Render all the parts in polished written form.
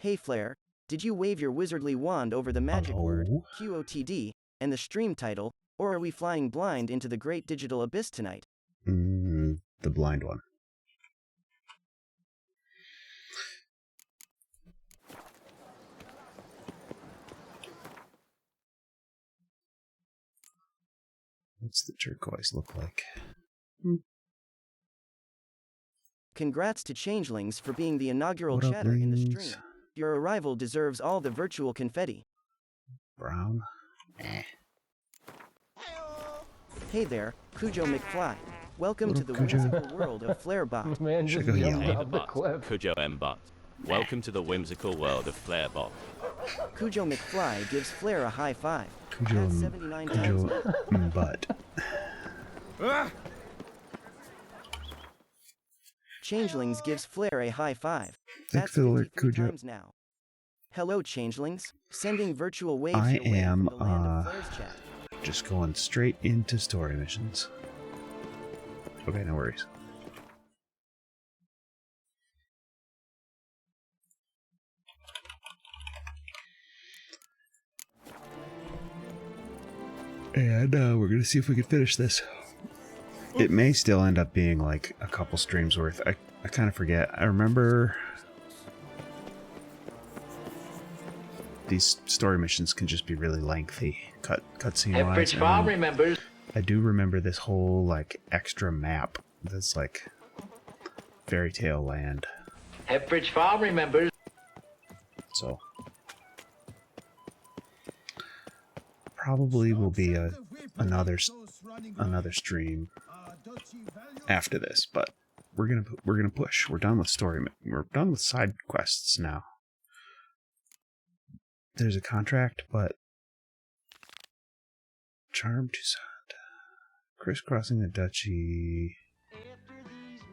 Hey Flare, did you wave your wizardly wand over the magic word, Hello? QOTD, and the stream title, or are we flying blind into the great digital abyss tonight? The blind one. What's the turquoise look like? Congrats to Changelings for being the inaugural What up, chatter in the Lings? stream. Your arrival deserves all the virtual confetti. Brown? Eh. Hey there, Cujo McFly. Welcome Little to the Cujo. whimsical world of Flarebot. Man Should just go jumped yellow. off the cliff. Cujo M. Bot. Welcome to the whimsical world of Flarebot. Cujo McFly gives Flare a high five. Cujo, That's 79 times. butt. Changelings gives Flare a high five. Thank That's Fiddler 53 Cujo. times now. Hello, Changelings. Sending virtual waves I your way am, from the land of Flare's chat. Just going straight into story missions. Okay, no worries. And we're gonna see if we can finish this. It may still end up being like a couple streams worth. I kind of forget. I remember these story missions can just be really lengthy, cutscene wise. Farm remembers. I do remember this whole like extra map. That's like Fairy Tale Land. Hepbridge Farm remembers. So probably will be another stream after this, but we're gonna push. We're done with we're done with side quests now. There's a contract, but Charm Toussaint, crisscrossing the duchy.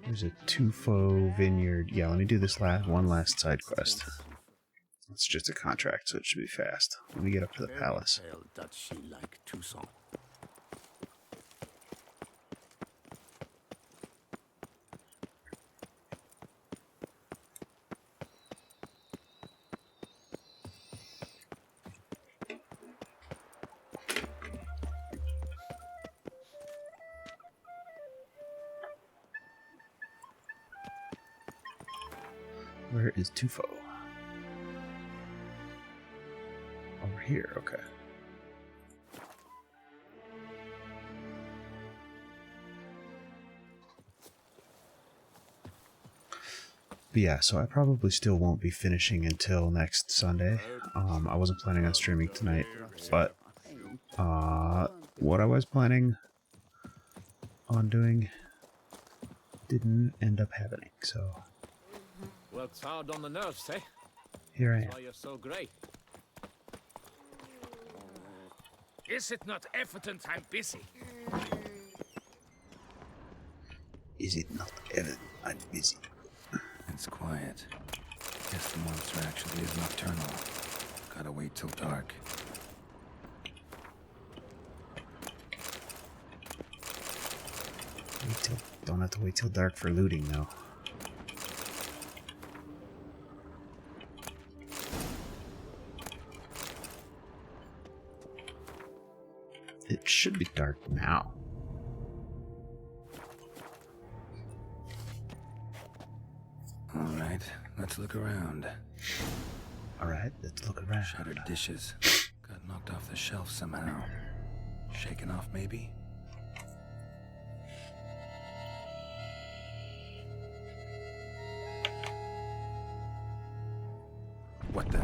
There's a Tufo vineyard. Yeah, let me do this one last side quest. It's just a contract, so it should be fast. Let me get up to the palace. Where is Tufo? Over here, okay. But yeah, so I probably still won't be finishing until next Sunday. I wasn't planning on streaming tonight, but what I was planning on doing didn't end up happening, so Works hard on the nerves, eh? here I That's why am. you're so great. Is it not evident I'm busy? Is it not evident I'm busy? It's quiet. Guess the monster actually is nocturnal. Gotta wait till dark. Don't have to wait till dark for looting, though. It should be dark now. Alright, let's look around. Alright, let's look around. Shattered dishes. Got knocked off the shelf somehow. Shaken off, maybe? What the?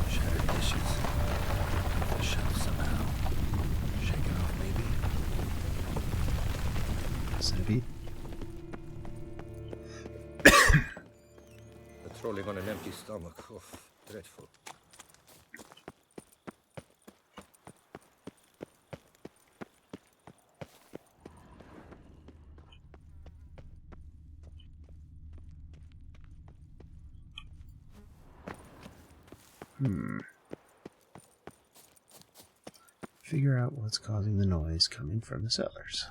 Shattered dishes. Off the shelf somehow. Shaken off, maybe? Centipede? Patrolling on an empty stomach. Oh, dreadful. Figure out what's causing the noise coming from the cellars.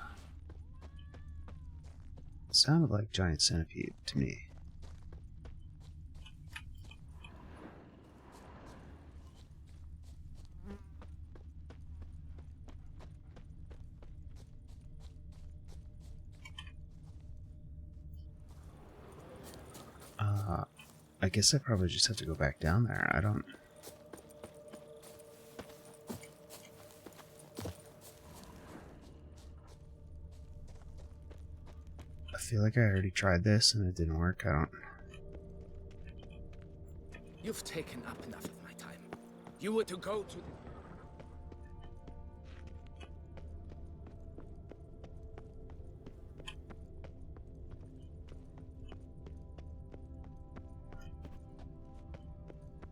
It sounded like giant centipede to me. I guess I probably just have to go back down there. I don't... I feel like I already tried this and it didn't work. I don't... You've taken up enough of my time. You were to go to the...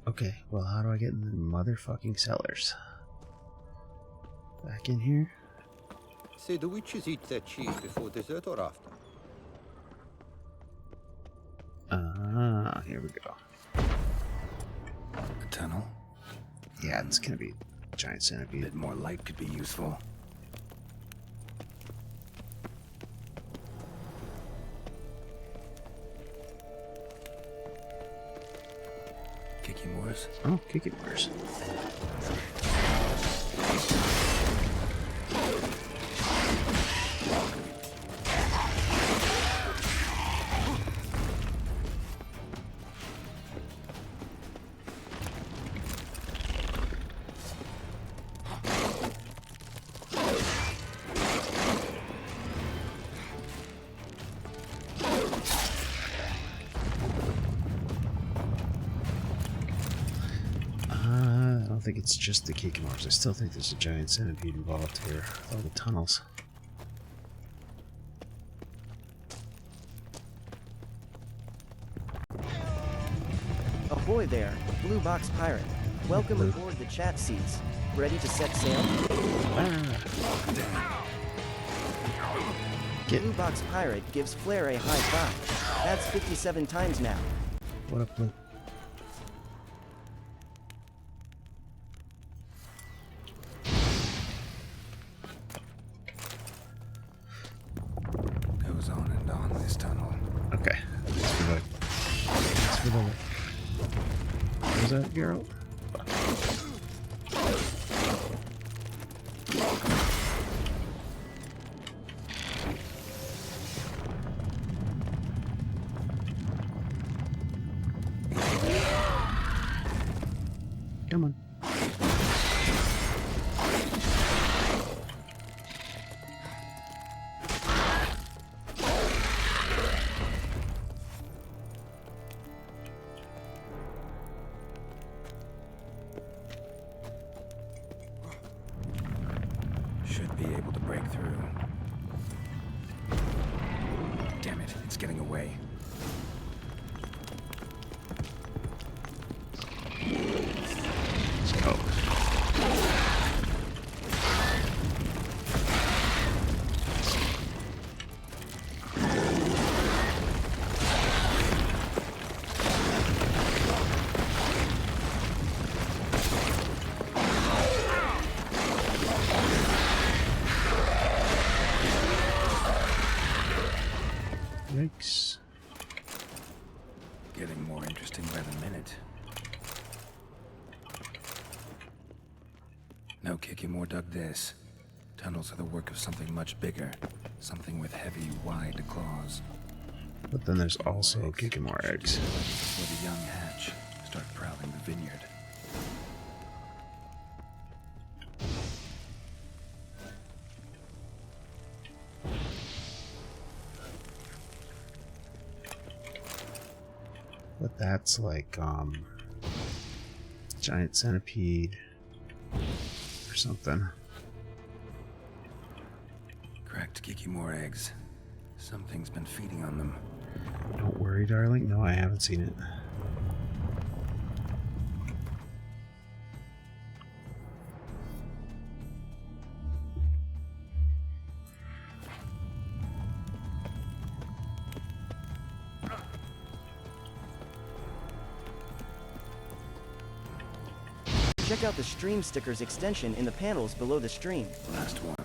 Okay, well, how do I get in the motherfucking cellars? Back in here? Say, do witches eat their cheese before dessert or after? Ah, here we go. A tunnel? Yeah, it's gonna be a giant A centipede. bit more light could be useful. Kikimores? Oh, Kikimores. I don't think it's just the Kikimores. I still think there's a giant centipede involved here with all the tunnels. Ahoy there, Blue Box Pirate. Welcome Blue. aboard the chat seats. Ready to set sail? Ah. Get... Blue Box Pirate gives Flair a high five. That's 57 times now. What up, Blue? Goes on and on this tunnel. Okay. That's for the... That's for the... What was that, Geralt? Come on. Should be able to break through. Damn it, it's getting away. Let's go. Yikes. Getting more interesting by the minute. No Kikimore dug this. Tunnels are the work of something much bigger. Something with heavy, wide claws. But then there's also Kikimore eggs. Before the young hatch, start prowling the vineyard. But that's like, giant centipede or something. Cracked Kikimore eggs. Something's been feeding on them. Don't worry, darling. No, I haven't seen it. Check out the stream stickers extension in the panels below the stream. Last one.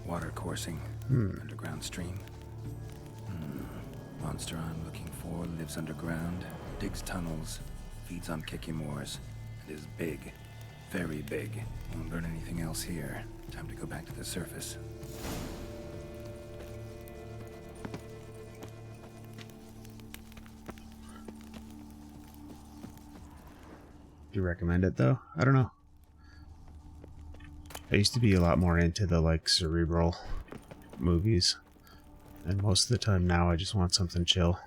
Water coursing. Underground stream. Monster I'm looking for lives underground, digs tunnels, feeds on Kikimores, and is big. Very big. Won't learn anything else here. Time to go back to the surface. Do you recommend it though? I don't know. I used to be a lot more into the like cerebral movies, and most of the time now I just want something chill.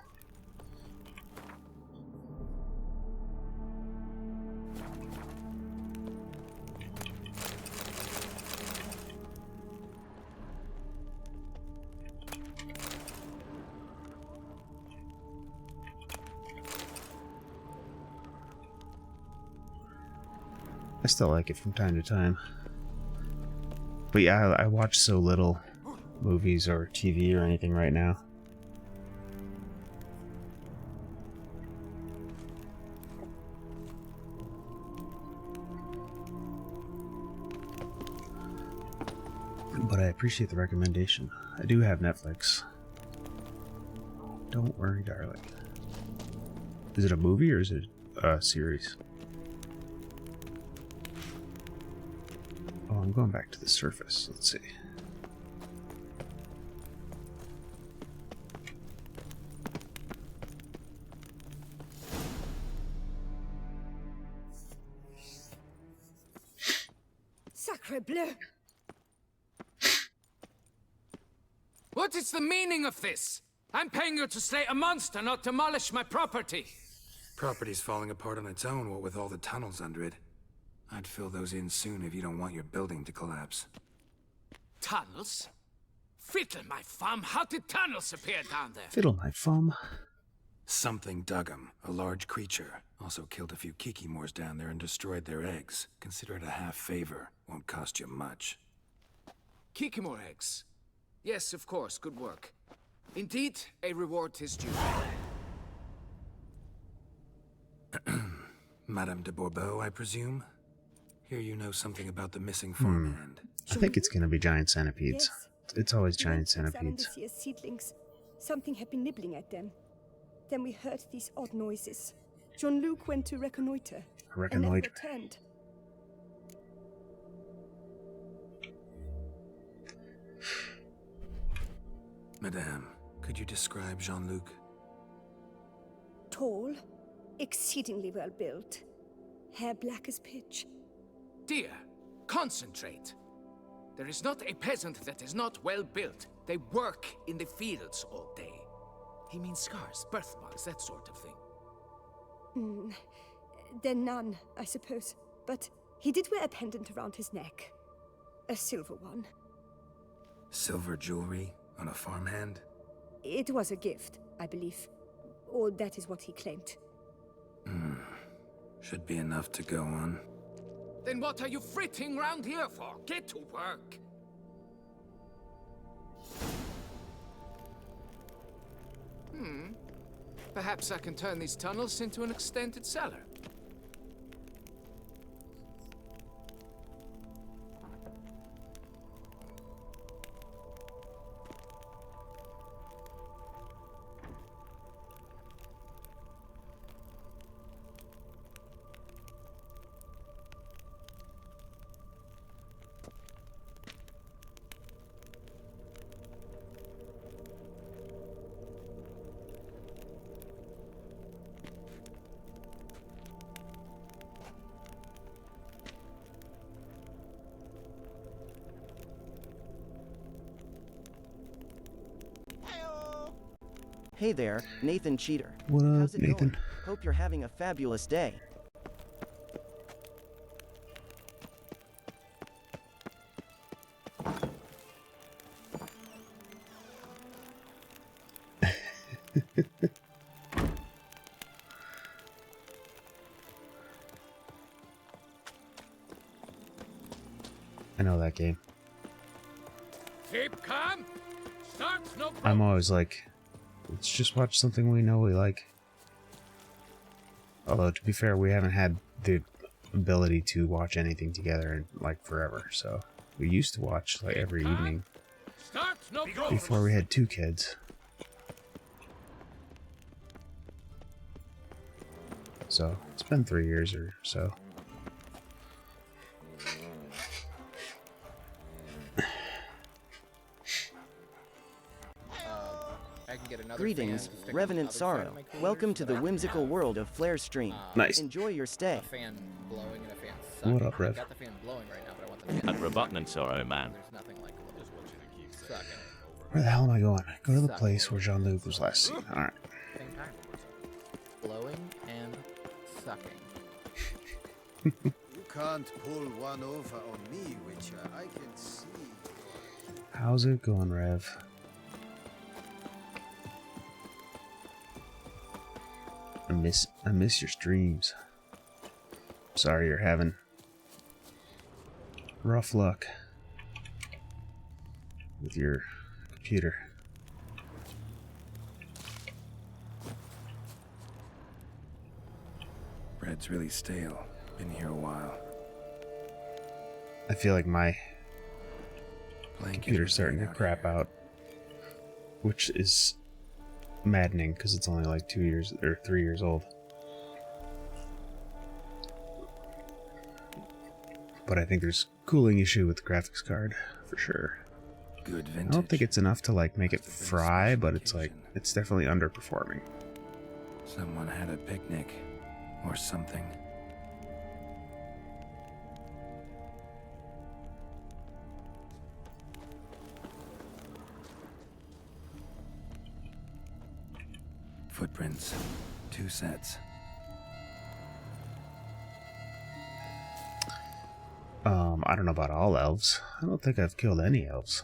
I still like it from time to time. But yeah, I watch so little movies or TV or anything right now. But I appreciate the recommendation. I do have Netflix. Don't worry, darling. Is it a movie or is it a series? Oh, I'm going back to the surface. Let's see. Sacre bleu! What is the meaning of this? I'm paying you to slay a monster, not demolish my property. Property's falling apart on its own, what with all the tunnels under it. I'd fill those in soon if you don't want your building to collapse. Tunnels? Fiddle my thumb, how did tunnels appear down there? Fiddle my thumb. Something dug 'em. A large creature. Also killed a few Kikimors down there and destroyed their eggs. Consider it a half favor. Won't cost you much. Kikimor eggs. Yes, of course, good work. Indeed, a reward is due. Madame de Bourbeau, I presume? Hear you know something about the missing farmhand. I think it's gonna be giant centipedes. Yes. It's always We giant went to examine centipedes. the sea seedlings. Something had been nibbling at them. Then we heard these odd noises. Jean-Luc went to reconnoiter. And never Reconnoiter. returned. Madame, could you describe Jean-Luc? Tall, exceedingly well built. Hair black as pitch. Dear, concentrate. There is not a peasant that is not well built. They work in the fields all day. He means scars, birthmarks, that sort of thing. Then none, I suppose. But he did wear a pendant around his neck. A silver one. Silver jewelry on a farmhand? It was a gift, I believe. Or that is what he claimed. Should be enough to go on. Then what are you fritting round here for? Get to work. Perhaps I can turn these tunnels into an extended cellar. Hey there, Nathan Cheater. What up, How's it Nathan? going? Hope you're having a fabulous day. I know that game. Keep calm. Start no problem. I'm always like, let's just watch something we know we like. Although, to be fair, we haven't had the ability to watch anything together in, like, forever, so we used to watch, like, every evening Start no problem. before we had 2 kids. So, it's been 3 years or so. Greetings, Revenant Sorrow. Welcome to the whimsical world of Flair Stream. Nice. Enjoy your stay. Fan blowing and a fan sucking. What up, Rev? I got the fan blowing right now, but I want the fan At Rebuttman Sorrow, man. There's nothing like a little sucking. Where the hell am I going? Go to the place where Jean-Luc was last seen. Alright. Same time. Blowing and sucking. You can't pull one over on me, Witcher. I can see. How's it going, Rev? I miss your streams. Sorry you're having rough luck with your computer. Bread's really stale. Been here a while. I feel like my Blanket computer's was starting to laid out crap here. out, which is maddening because it's only like 2 years or 3 years old. But I think there's a cooling issue with the graphics card for sure. Good I vintage. don't think it's enough to like make it Must have been a fry, special but it's like occasion. it's definitely underperforming. Someone had a picnic. Or something. Footprints. 2 sets. I don't know about all elves. I don't think I've killed any elves.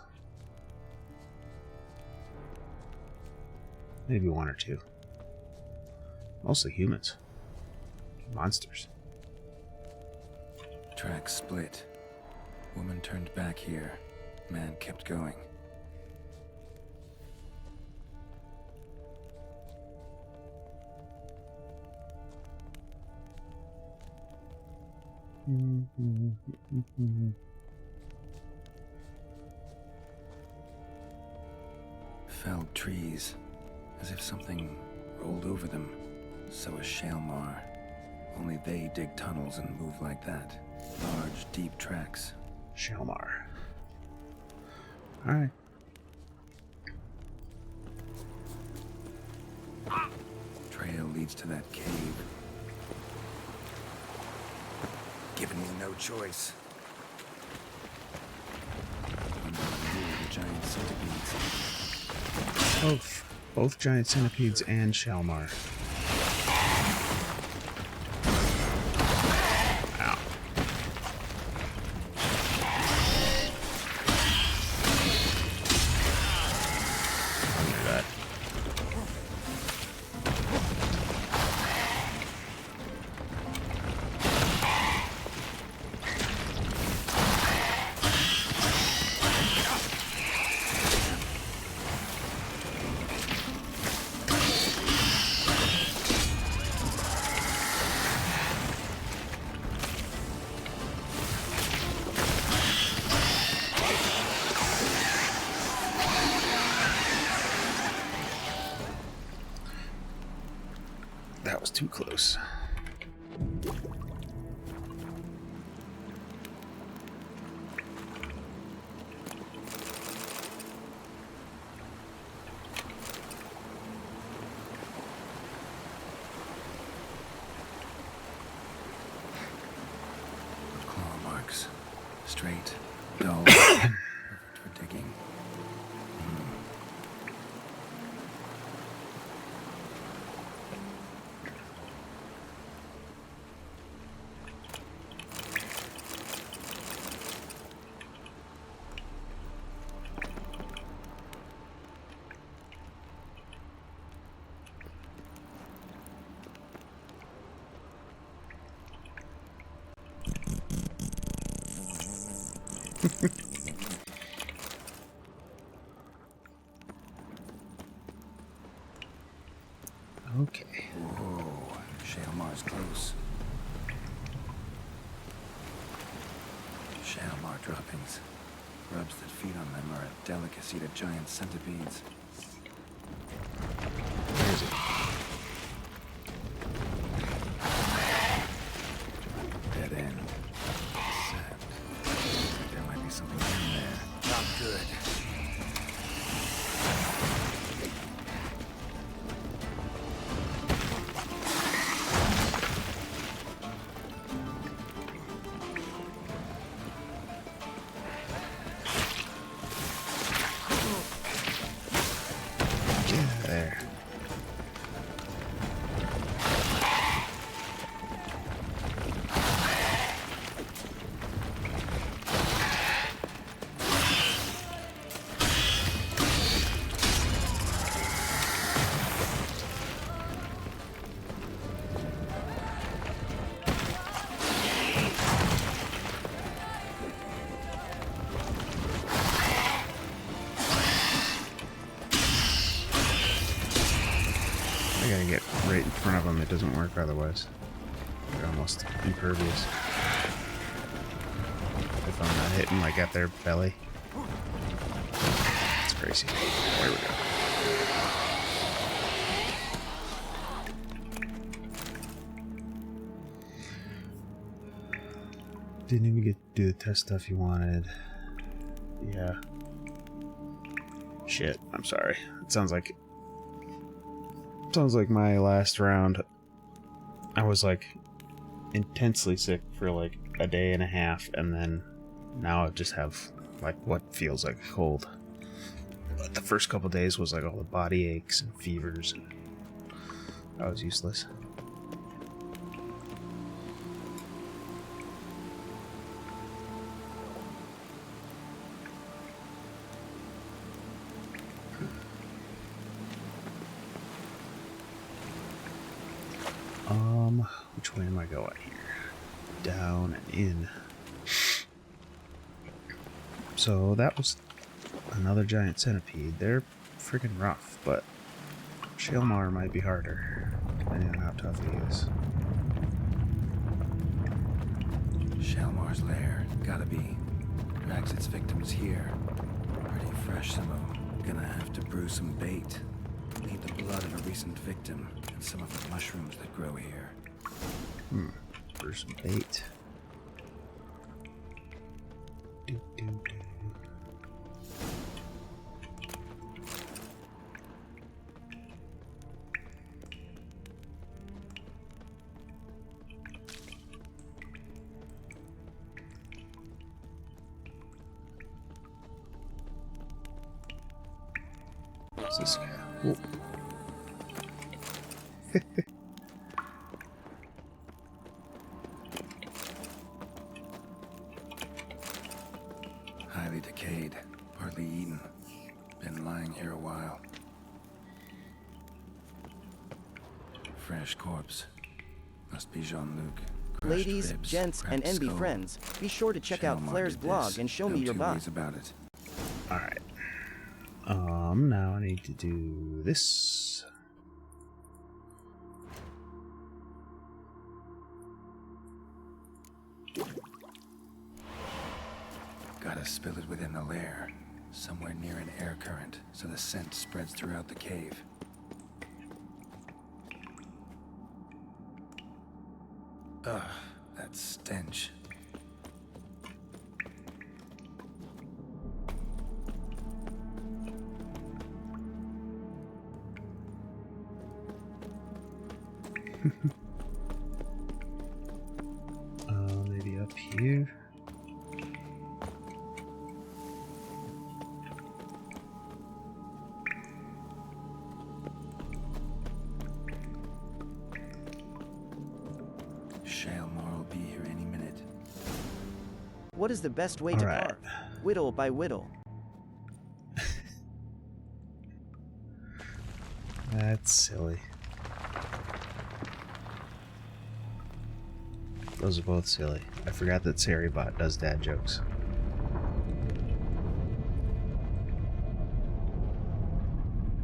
Maybe 1 or 2. Mostly humans. Monsters. Track split. Woman turned back here. Man kept going. Felled trees, as if something rolled over them. So is Shalmar. Only they dig tunnels and move like that. Large, deep tracks. Shalmar. Alright. Trail leads to that cave. Giving me no choice. Under the giant centipedes. Both giant centipedes and Shalmar. Ow. Look at that. That was too close. Claw marks. Straight, dull, perfect for digging. Okay. Whoa, Shalmar's close. Shalmar droppings. Grubs that feed on them are a delicacy to giant centipedes. Where is it? Dead end. Sad. There might be something in there. Not good. doesn't work otherwise. They're almost impervious. If I'm not hitting like at their belly. It's crazy. There we go. Didn't even get to do the test stuff you wanted. Yeah. Shit, I'm sorry. It sounds like my last round. I was like intensely sick for like a day and a half, and then now I just have like what feels like a cold. But the first couple days was like all the body aches and fevers, and I was useless. Which way am I going here? Down and in. So that was another giant centipede. They're freaking rough, but Shaelmaar might be harder, depending on how tough he is. Shaelmaar's lair. Gotta be. Drags its victims here. Pretty fresh, some of them. Gonna have to brew some bait. Need the blood of a recent victim and some of the mushrooms that grow here. For some bait. Do, do, do. What's this guy? Whoa. Highly decayed, partly eaten. Been lying here a while. Fresh corpse. Must be Jean-Luc. Crushed Ladies, ribs, gents, and cracked NB skull. friends, be sure to check out Shaelmaar Flair's did blog this. and show No me your two bot. ways about it. Alright. Now I need to do this. Gotta spill it within the lair, somewhere near an air current, so the scent spreads throughout the cave. Ugh, that stench. Maybe up here. Shaelmaar will be here any minute. What is the best way to Alright. carve? Whittle by whittle. That's silly. Those are both silly. I forgot that Saribot does dad jokes.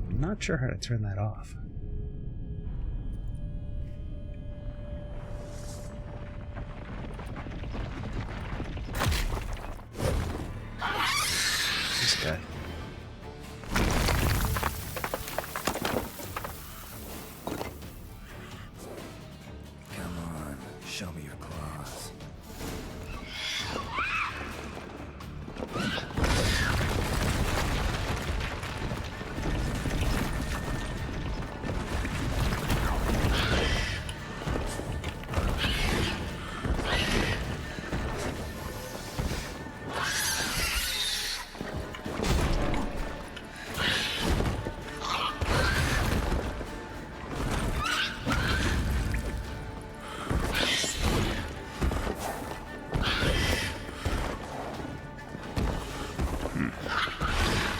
I'm not sure how to turn that off. This guy. Come on, show me your claws.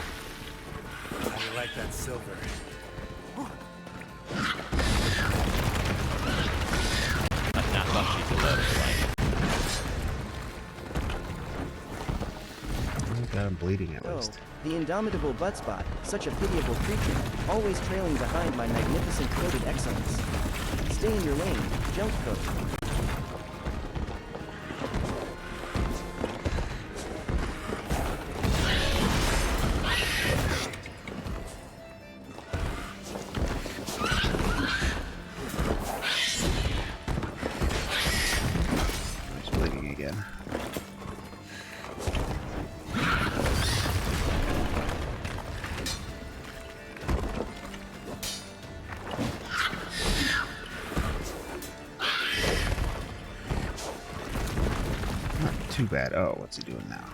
How do you like that silver? Not much to learn, right? Oh, God, I'm bleeding at Oh, least. the indomitable Buttspot, such a pitiable creature, always trailing behind my magnificent coated excellence. Stay in your lane. Jump code. He's bleeding again. Not too bad. Oh, what's he doing now?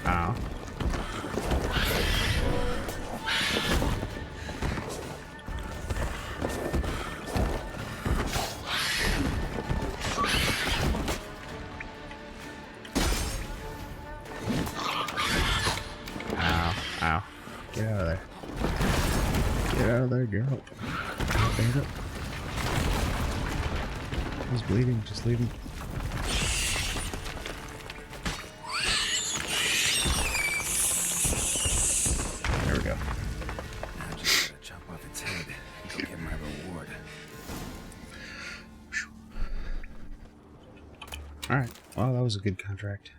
Ow. Ow. Ow. Get out of there. Get out of there, girl. Stand up. He's bleeding. Just leave him. There we go. Now just gotta chop off its head and go get my reward. Alright. Well, that was a good contract.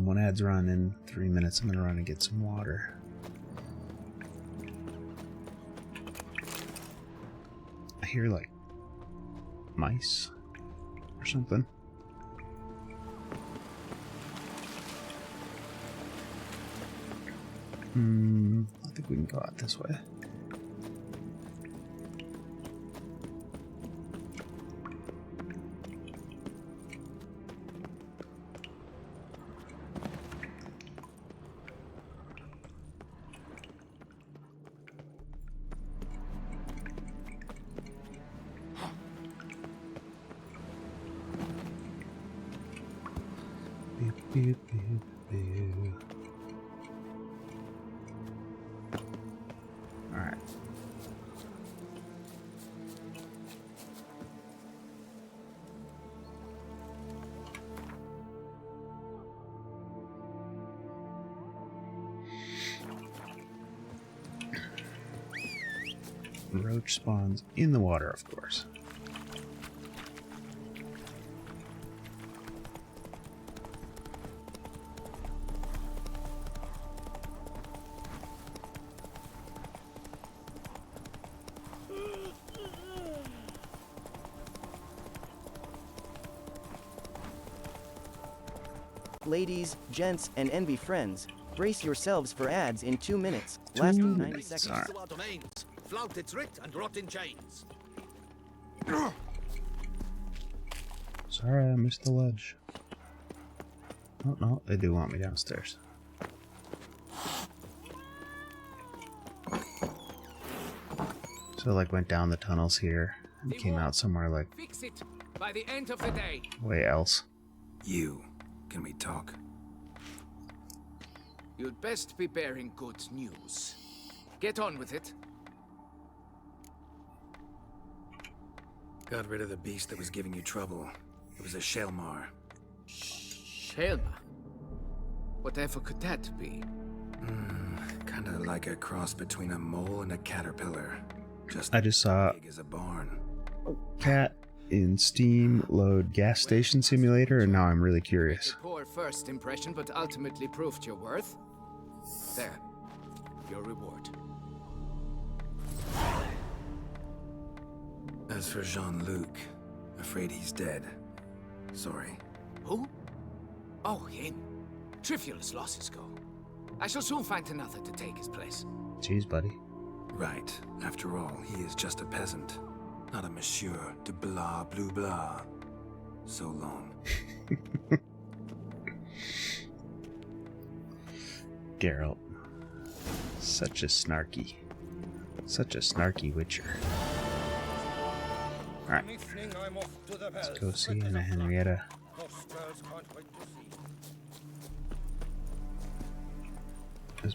When ads run in 3 minutes, I'm gonna run and get some water. I hear like mice or something. I think we can go out this way. Beep, beep, beep. All right. Roach spawns in the water, of course. Ladies, gents, and envy friends, brace yourselves for ads in 2 minutes, lasting 90 seconds. All right. To our domains, flout its writ and rot in chains. Sorry, I missed the ledge. Oh no, they do want me downstairs. So like went down the tunnels here and came out somewhere like Fix it by the end of the day. way else. You, can we talk? You'd best be bearing good news. Get on with it. Got rid of the beast that was giving you trouble. It was a Shelmar. Shelma? Whatever could that be? Kinda like a cross between a mole and a caterpillar. Just I just saw big as a barn. cat. in Steam load Gas Station Simulator, and now I'm really curious. Poor first impression, but ultimately proved your worth. There. Your reward. As for Jean-Luc, afraid he's dead. Sorry. Who? Oh, him. Trivial as losses go. I shall soon find another to take his place. Jeez, buddy. Right. After all, he is just a peasant, not a monsieur de blah blue blah. So long. Geralt. Such a snarky witcher. Alright. Let's go see Anna Henrietta.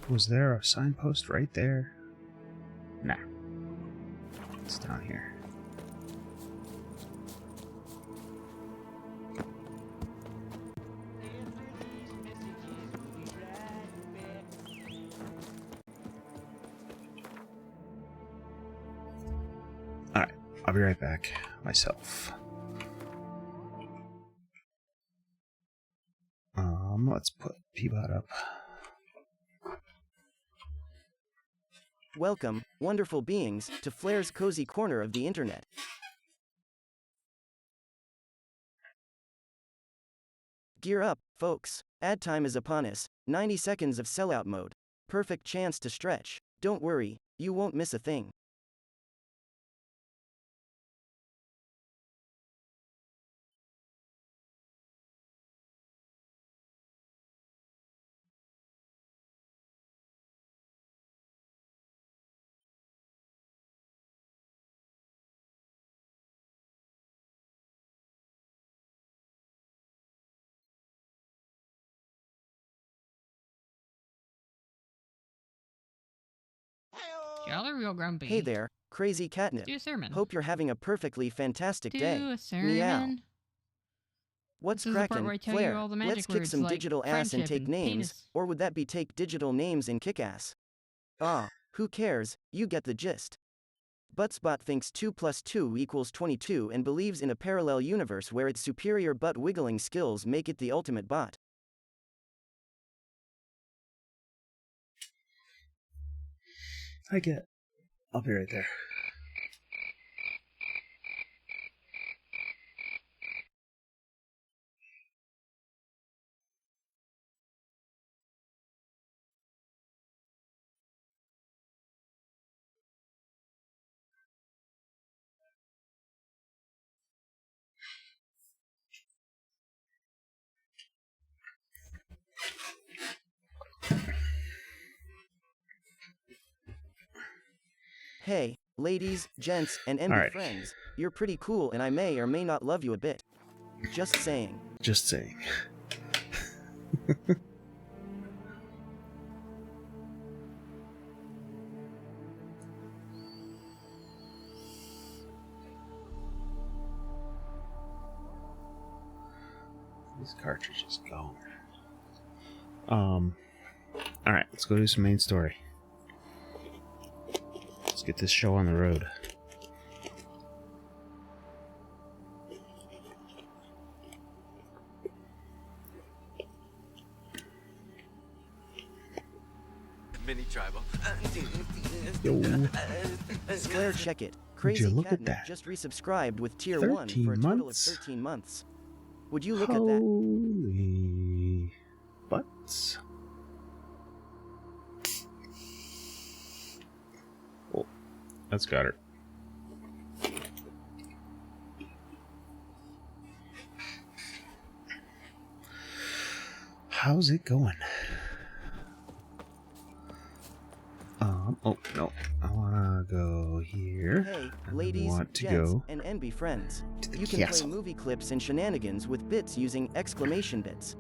Was there a signpost right there? Nah. It's down here. Alright, I'll be right back myself. Let's put Peabot up. Welcome, wonderful beings, to Flair's cozy corner of the internet. Gear up, folks. Ad time is upon us. 90 seconds of sellout mode. Perfect chance to stretch. Don't worry, you won't miss a thing. Y'all are real grumpy. Hey there, crazy catnip. Do a sermon. Hope you're having a perfectly fantastic Do day. a sermon. Meow. What's This is the part crackin', where I tell you Flair? all the magic Let's kick words some like digital ass and friendship take and names, penis. or would that be take digital names and kick ass? Ah, who cares, you get the gist. Buttspot thinks 2 + 2 = 22 and believes in a parallel universe where its superior butt wiggling skills make it the ultimate bot. I get. I'll be right there. Hey, ladies, gents, and envy Alright. friends, you're pretty cool and I may or may not love you a bit. Just saying. Just saying. This cartridge is gone. Alright, let's go do some main story. Let's get this show on the road. Mini tribal. Yo. Flair, check it. Would Crazy you look at Catnip that? just resubscribed with Tier 1 for a 13 total months? of 13 months. Would you look at that? Holy butts. Oh, that's got her. How's it going? Oh, no. I wanna go here. Hey, and ladies, want to gents, go and envy friends. to the You can castle. play movie clips and shenanigans with bits using exclamation bits.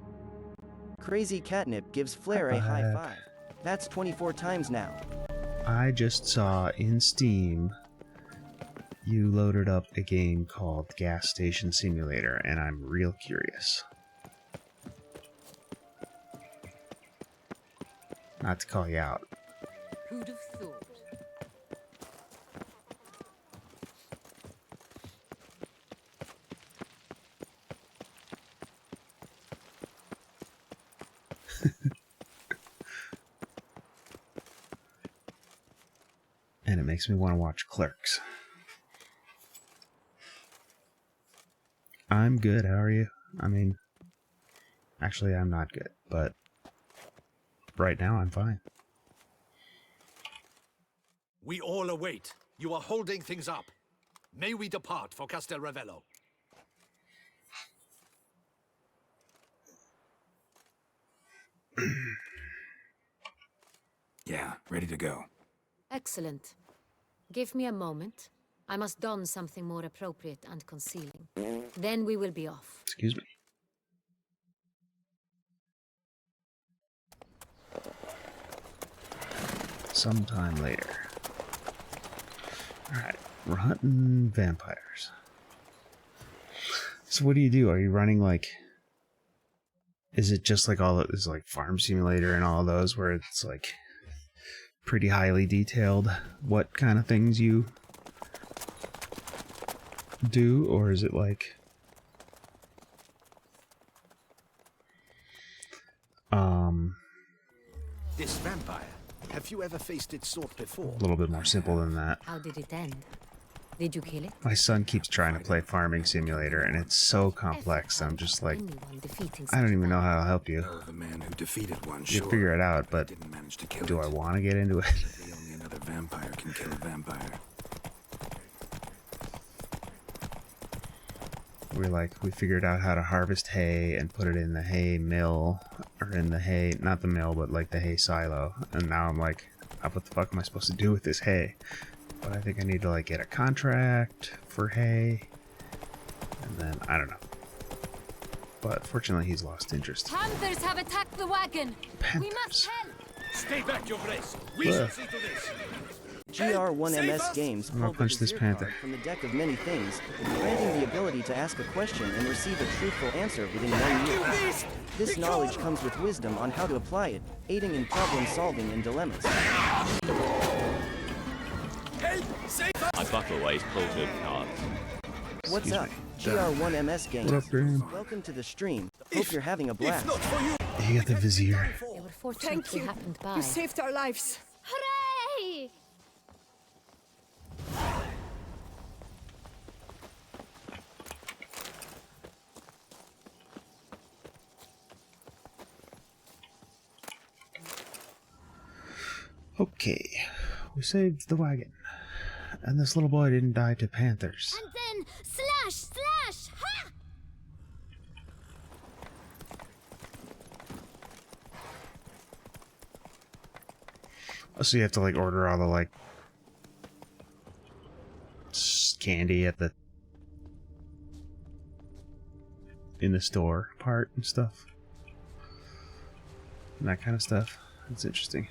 Crazy Catnip gives Flair a high High five. five. That's 24 times now. I just saw in Steam you loaded up a game called Gas Station Simulator, and I'm real curious. Not to call you out. Who'd have thought? And it makes me want to watch Clerks. I'm good, how are you? I mean, actually I'm not good, but right now I'm fine. We all await. You are holding things up. May we depart for Castel Ravello? Yeah, ready to go. Excellent. Give me a moment. I must don something more appropriate and concealing. Then we will be off. Excuse me. Sometime later. Alright, we're hunting vampires. So what do? Are you running like... Is it just like all is like Farm Simulator and all those where it's like pretty highly detailed what kind of things you do, or is it like This vampire, have you ever faced its sort before? a little bit more simple than that? How did it end? Did you kill it? My son keeps trying to play Farming Simulator and it's so complex. I'm just like, I don't even know how to help you. The man who defeated one, You figure it out, but didn't manage to kill do it. I want to get into it? Only another vampire can kill a vampire. We figured out how to harvest hay and put it in the hay mill, or in the hay, not the mill, but like the hay silo. And now I'm like, what the fuck am I supposed to do with this hay? But I think I need to like get a contract for hay, and then I don't know. But fortunately, he's lost interest. Panthers have attacked the wagon. We must help. Stay back, Your Grace. We shall see to this. GR1MS Games I'm gonna pulled the punch this Vizier panther. card from the deck of many things, granting the ability to ask a question and receive a truthful answer within 1 year. This knowledge comes with wisdom on how to apply it, aiding in problem solving and dilemmas. I buckle always pull good cards. What's Excuse up, me. GR1MS Games? What up, Graham? Welcome to the stream. Hope you're having a blast. You got the Vizier. They were Thank fortunately you. happened by. You saved our lives. Hooray! Okay, we saved the wagon. And this little boy didn't die to panthers. And then slash, slash, ha! Oh, so you have to like order all the like candy at the in the store part and stuff. And that kind of stuff. That's interesting.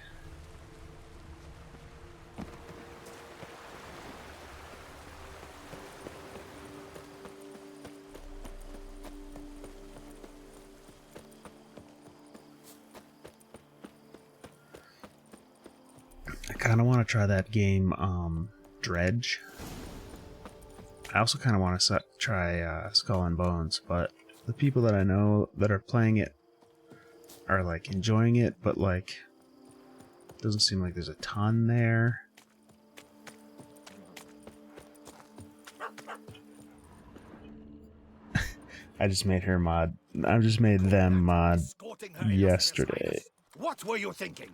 I kind of want to try that game, Dredge. I also kind of want to try Skull and Bones, but the people that I know that are playing it are like enjoying it, but like doesn't seem like there's a ton there. I just made her mod. I just made them mod yesterday. What were you thinking?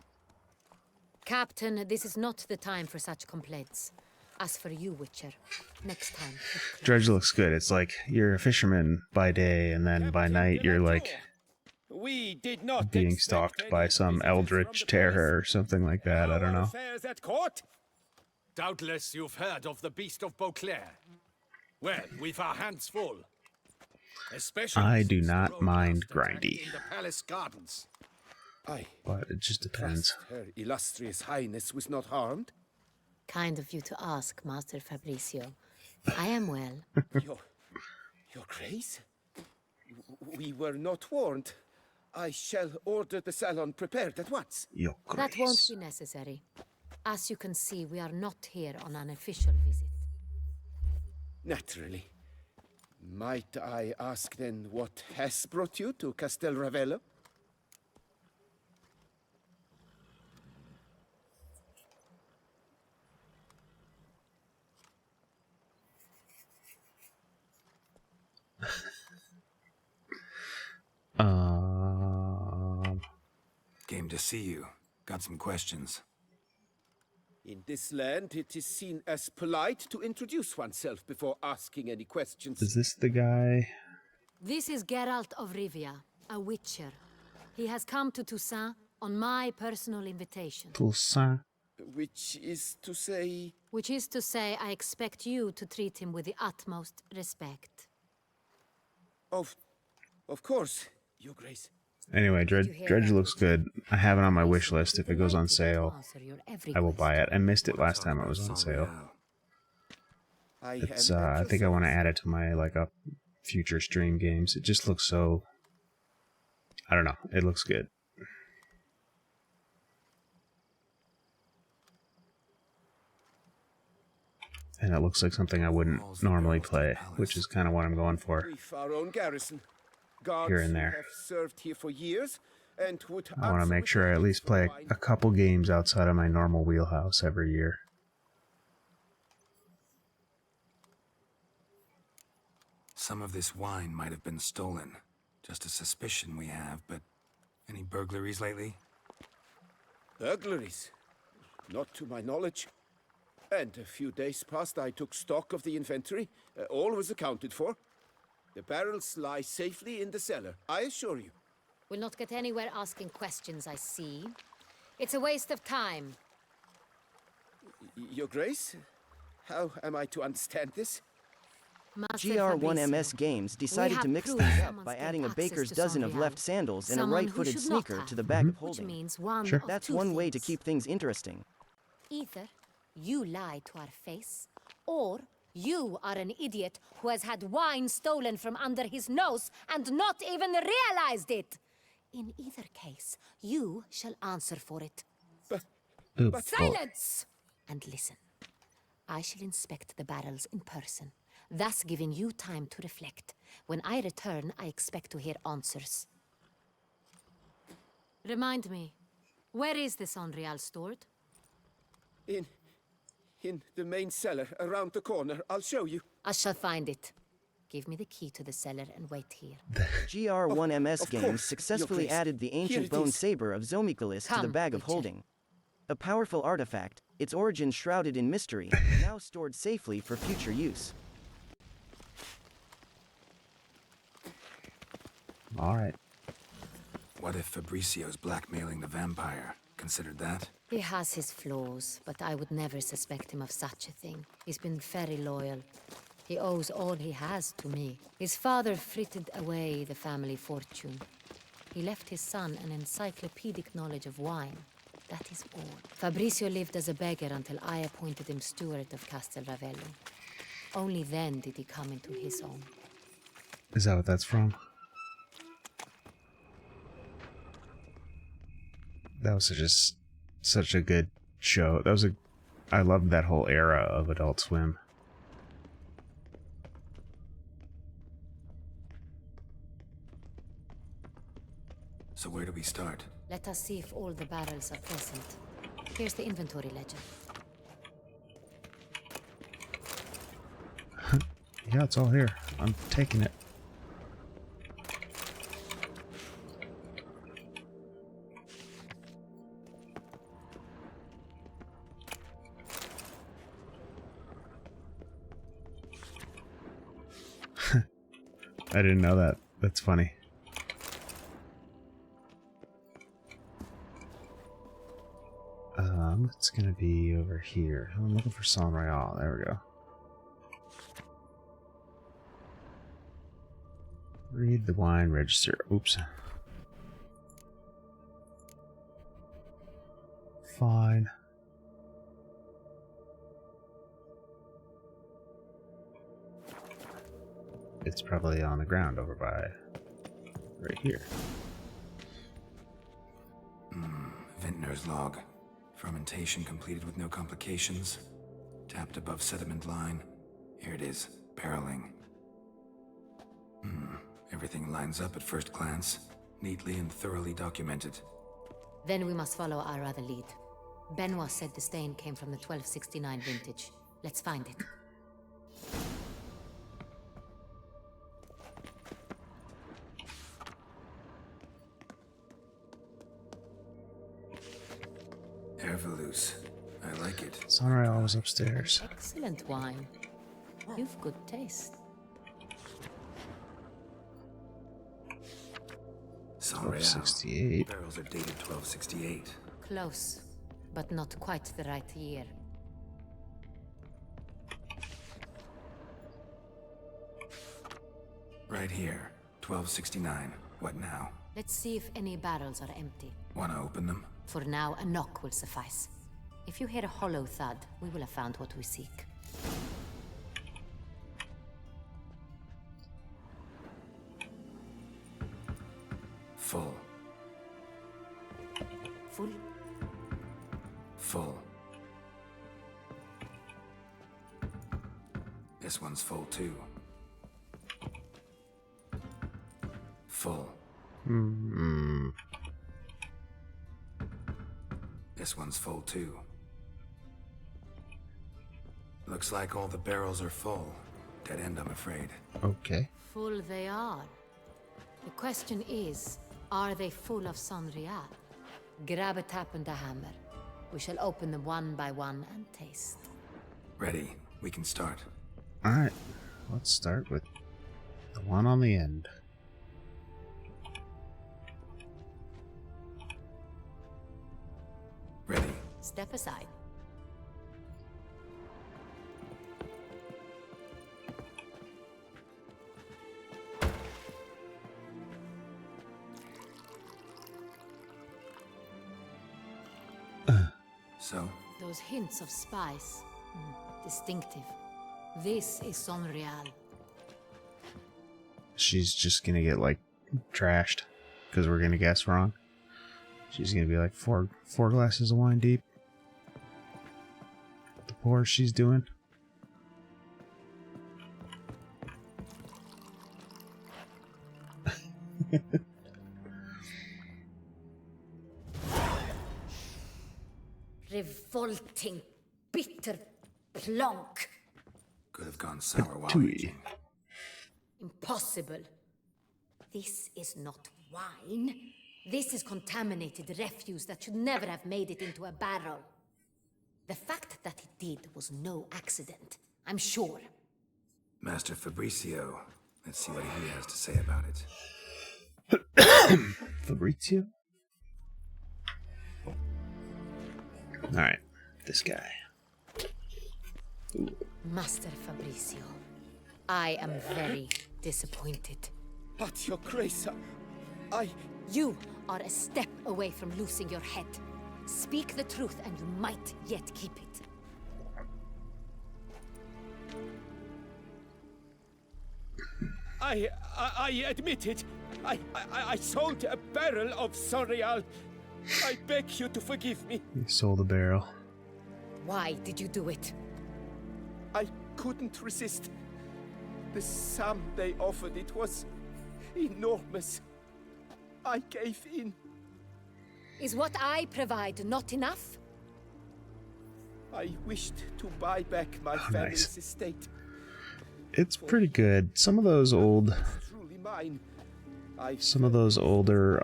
Captain, this is not the time for such complaints. As for you, Witcher, next time. Dredge looks good. It's like you're a fisherman by day, and then by night you're like We did not being stalked by some eldritch terror or something like that. I don't know. affairs at court. Doubtless you've heard of the Beast of Beauclair. Well, we've our hands full. Especially I do since the not road mind last attack grindy, in the palace gardens. Aye. but it just depends. Her illustrious highness was not harmed. Kind of you to ask, Master Fabricio. I am well. Your grace? We were not warned. I shall order the salon prepared at once. Your That won't be necessary. As you can see, we are not here on an official visit. Naturally. Might I ask then what has brought you to Castel Ravello? Came to see you. Got some questions. In this land, it is seen as polite to introduce oneself before asking any questions. Is this the guy? This is Geralt of Rivia, a witcher. He has come to Toussaint on my personal invitation. Toussaint? Which is to say... Which is to say, I expect you to treat him with the utmost respect. Of course, Your Grace. Anyway, Dredge looks good. I have it on my wish list. If it goes on sale, I will buy it. I missed it last time it was on sale. It's, I think I want to add it to my, like, future stream games. It just looks so... I don't know. It looks good. And it looks like something I wouldn't normally play, which is kind of what I'm going for. We've our own garrison. Guards Here and who there. have served here for years and would I want to make sure I at least play a couple games outside of my normal wheelhouse every year. Some of this wine might have been stolen. Just a suspicion we have, but any burglaries lately? Burglaries? Not to my knowledge. And a few days past I took stock of the inventory. All was accounted for. The barrels lie safely in the cellar, I assure you. We'll not get anywhere asking questions, I see. It's a waste of time. Your Grace? How am I to understand this? GR1MS Games decided to mix things up by adding a baker's dozen of left sandals and a right-footed sneaker to the bag of holding. Sure. That's one way to keep things interesting. Either you lie to our face, or you are an idiot who has had wine stolen from under his nose and not even realized it. In either case, you shall answer for it. But silence! And listen. I shall inspect the barrels in person, thus giving you time to reflect. When I return, I expect to hear answers. Remind me, where is this Enrial stored? In the main cellar, around the corner. I'll show you. I shall find it. Give me the key to the cellar and wait here. GR1MS Games course, successfully Your Grace. added the Here ancient it bone is. saber of Zomicalis to the Come, bag of Witcher. holding. A powerful artifact, its origin shrouded in mystery, now stored safely for future use. Alright. What if Fabricio's blackmailing the vampire? Considered that? He has his flaws, but I would never suspect him of such a thing. He's been very loyal. He owes all he has to me. His father frittered away the family fortune. He left his son an encyclopedic knowledge of wine. That is all. Fabricio lived as a beggar until I appointed him steward of Castel Ravello. Only then did he come into his own. Is that what that's from? That was such a good show. I loved that whole era of Adult Swim. So where do we start? Let us see if all the barrels are present. Here's the inventory ledger. Yeah, it's all here. I'm taking it. I didn't know that. That's funny. It's gonna be over here. I'm looking for San Royale. There we go. Read the wine register. Oops. Fine. It's probably on the ground over by right here. Vintner's log. Fermentation completed with no complications. Tapped above sediment line. Here it is. Barreling. Everything lines up at first glance. Neatly and thoroughly documented. Then we must follow our other lead. Benoit said the stain came from the 1269 vintage. Let's find it. Evolus. I like it. Sonreal was upstairs. Excellent wine. You've good taste. Sonreal. 1268. Barrels are dated 1268. Close, but not quite the right year. Right here. 1269. What now? Let's see if any barrels are empty. Wanna open them? For now, a knock will suffice. If you hear a hollow thud, we will have found what we seek. Full. Full? Full. This one's full too. Full. Hmm. This one's full too. Looks like all the barrels are full. Dead end, I'm afraid. Okay. Full they are. The question is, are they full of Sonreal? Grab a tap and a hammer. We shall open them one by one and taste. Ready. We can start. Alright. Let's start with the one on the end. Ready. Step aside. So? Those hints of spice. Distinctive. This is Sonreal. She's just gonna get, like, trashed because we're gonna guess wrong. She's gonna be like four glasses of wine deep. The pour she's doing. Revolting, bitter plonk. Could have gone sour while Tui. aging. Impossible. This is not wine. This is contaminated refuse that should never have made it into a barrel. The fact that it did was no accident, I'm sure. Master Fabricio. Let's see what he has to say about it. Fabrizio? Alright, this guy. Ooh. Master Fabricio, I am very disappointed. But your grace, I... You are a step away from losing your head. Speak the truth and you might yet keep it. I admit it. I sold a barrel of Sonreal. I beg you to forgive me. He sold a barrel. Why did you do it? I couldn't resist. The sum they offered, it was enormous. I gave in. Is what I provide not enough? I wished to buy back my family's estate. It's pretty good. Some of those old... Truly mine. Some of those older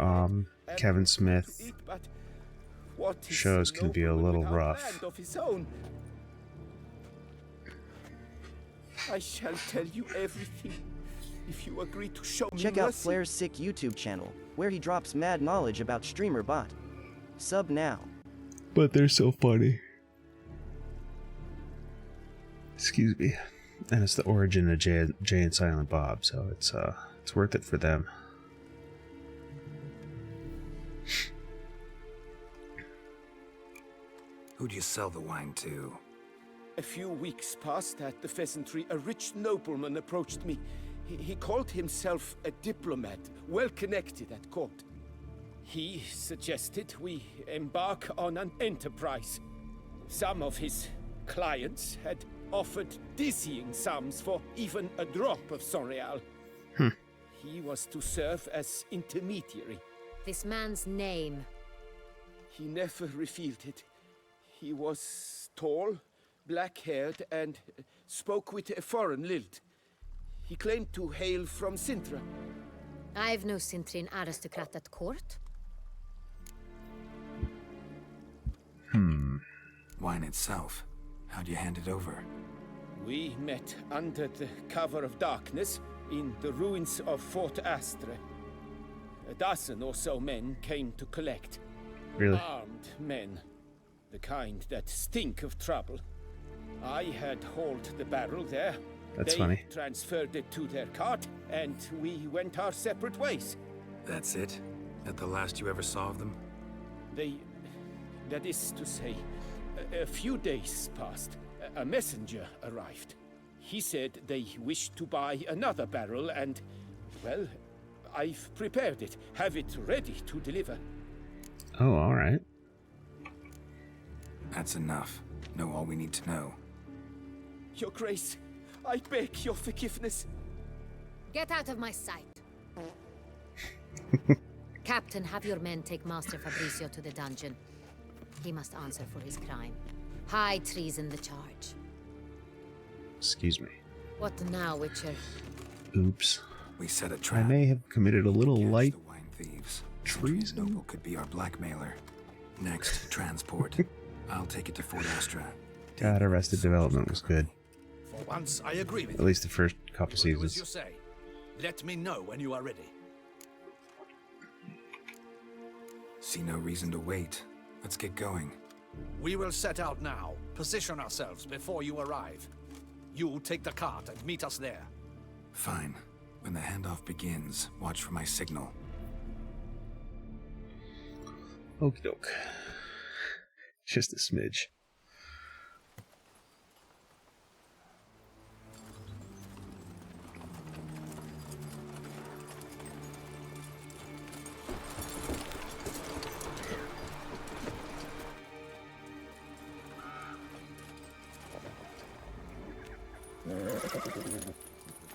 Kevin Smith shows can be a little rough. Of his own. I shall tell you everything if you agree to show me Check out mercy. Flair's sick YouTube channel, where he drops mad knowledge about streamer bot. Sub now. But they're so funny. Excuse me. And it's the origin of Jay and Silent Bob, so it's worth it for them. Who'd you sell the wine to? A few weeks past at the Pheasantry, a rich nobleman approached me. He called himself a diplomat, well connected at court. He suggested we embark on an enterprise. Some of his clients had offered dizzying sums for even a drop of Sonreal. He was to serve as intermediary. This man's name? He never revealed it. He was tall, black-haired, and spoke with a foreign lilt. He claimed to hail from Sintra. I've no Sintrian aristocrat at court. Wine itself. How'd you hand it over? We met under the cover of darkness in the ruins of Fort Astre. A dozen or so men came to collect. Really? Armed men. The kind that stink of trouble. I had hauled the barrel there. That's they funny. transferred it to their cart, and we went our separate ways. That's it? That the last you ever saw of them? That is to say, a few days passed. A messenger arrived. He said they wished to buy another barrel and, well, I've prepared it. Have it ready to deliver. Oh, alright. That's enough. Know all we need to know. Your Grace, I beg your forgiveness. Get out of my sight. Captain, have your men take Master Fabrizio to the dungeon. He must answer for his crime. High treason the charge. Excuse me. What now, Witcher? Oops. We set a I trap. may have committed a little light The wine thieves. treason. Noble could be our blackmailer. Next, transport. I'll take it to Fort Astra. God, Arrested Development was good. For once, I agree with At you. least the first couple Do as you seasons. say. Let me know when you are ready. See no reason to wait. Let's get going. We will set out now. Position ourselves before you arrive. You take the cart and meet us there. Fine. When the handoff begins, watch for my signal. Okie doke. Just a smidge.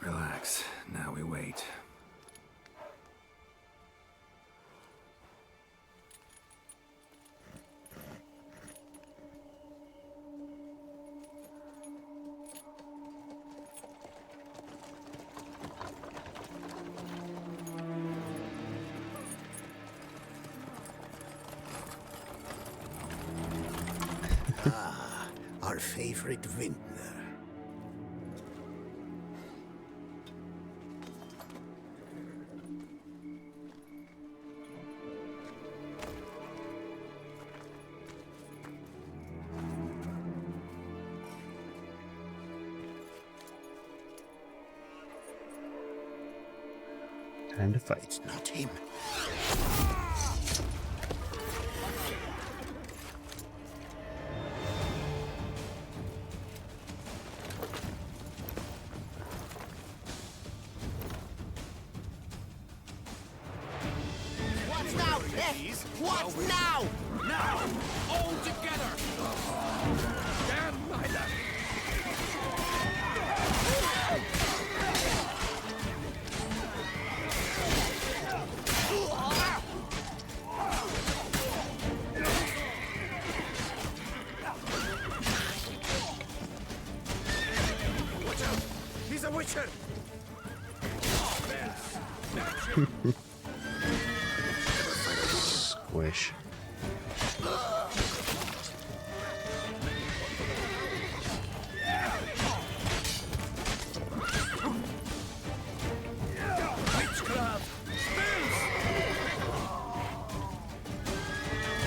Relax. Now we wait. Our favorite vintner. Time to fight. It's not him. What's now? What now? Now! All together! Damn my luck! Watch out! He's a witcher! Squish.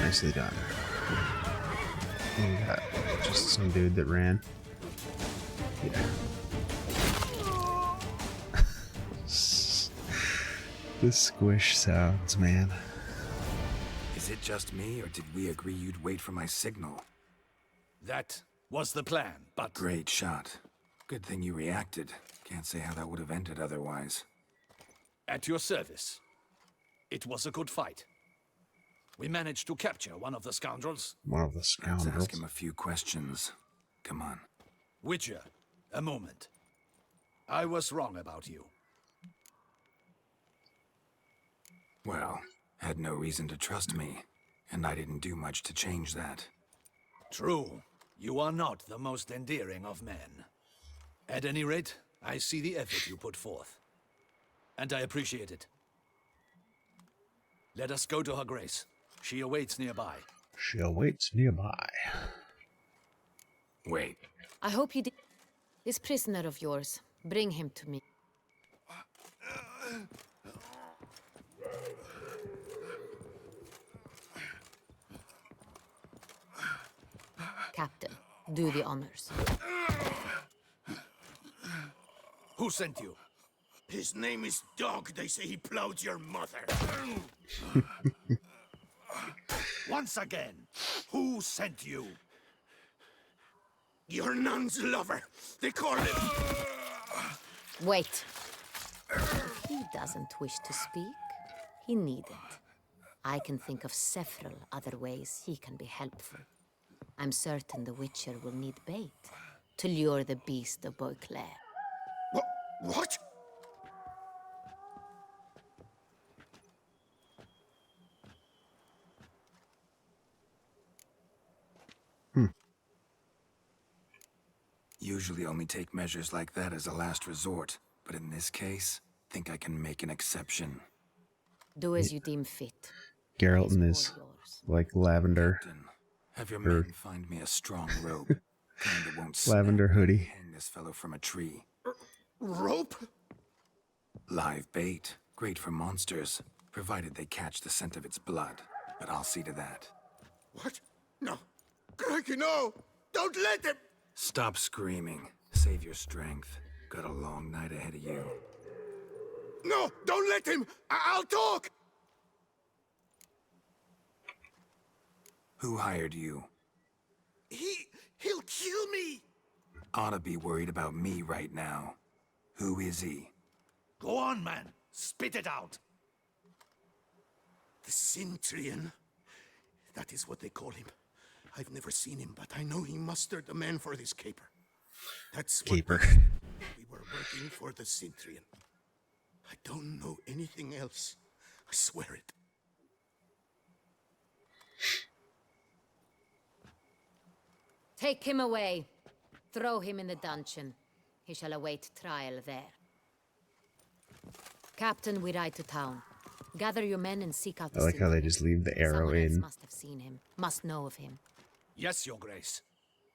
Nicely done. We got just some dude that ran. Yeah. The squish sounds, man. Is it just me, or did we agree you'd wait for my signal? That was the plan, but... Great shot. Good thing you reacted. Can't say how that would have ended otherwise. At your service. It was a good fight. We managed to capture one of the scoundrels. One of the Let's scoundrels. ask him a few questions. Come on. Witcher, a moment. I was wrong about you. Well, had no reason to trust me, and I didn't do much to change that. True. You are not the most endearing of men. At any rate, I see the effort you put forth. And I appreciate it. Let us go to her grace. She awaits nearby. She awaits nearby. Wait. I hope you did. This prisoner of yours, bring him to me. Captain, do the honors. Who sent you? His name is Dog. They say he plowed your mother. Once again, who sent you? Your nun's lover. They call him. Wait. If he doesn't wish to speak, he needn't. I can think of several other ways he can be helpful. I'm certain the Witcher will need bait to lure the beast of Beauclair. What? Usually only take measures like that as a last resort, but in this case, think I can make an exception. Do as you deem fit. Geralt is like lavender. Captain, have your men find me a strong rope. Kind that won't snap Lavender and hoodie. hang this fellow from a tree. Rope? Live bait. Great for monsters, provided they catch the scent of its blood. But I'll see to that. What? No. Crikey, no! Don't let him! Stop screaming. Save your strength. Got a long night ahead of you. No! Don't let him! I'll talk! Who hired you? He'll kill me! Ought to be worried about me right now. Who is he? Go on, man. Spit it out. The Cintrian. That is what they call him. I've never seen him, but I know he mustered the men for this caper. That's what Caper. we were working for the Cintrian. I don't know anything else. I swear it. Take him away. Throw him in the dungeon. He shall await trial there. Captain, we ride to town. Gather your men and seek out the I like how they Cintrian. just leave the arrow Someone else in. must have seen him, must know of him. Yes, Your Grace.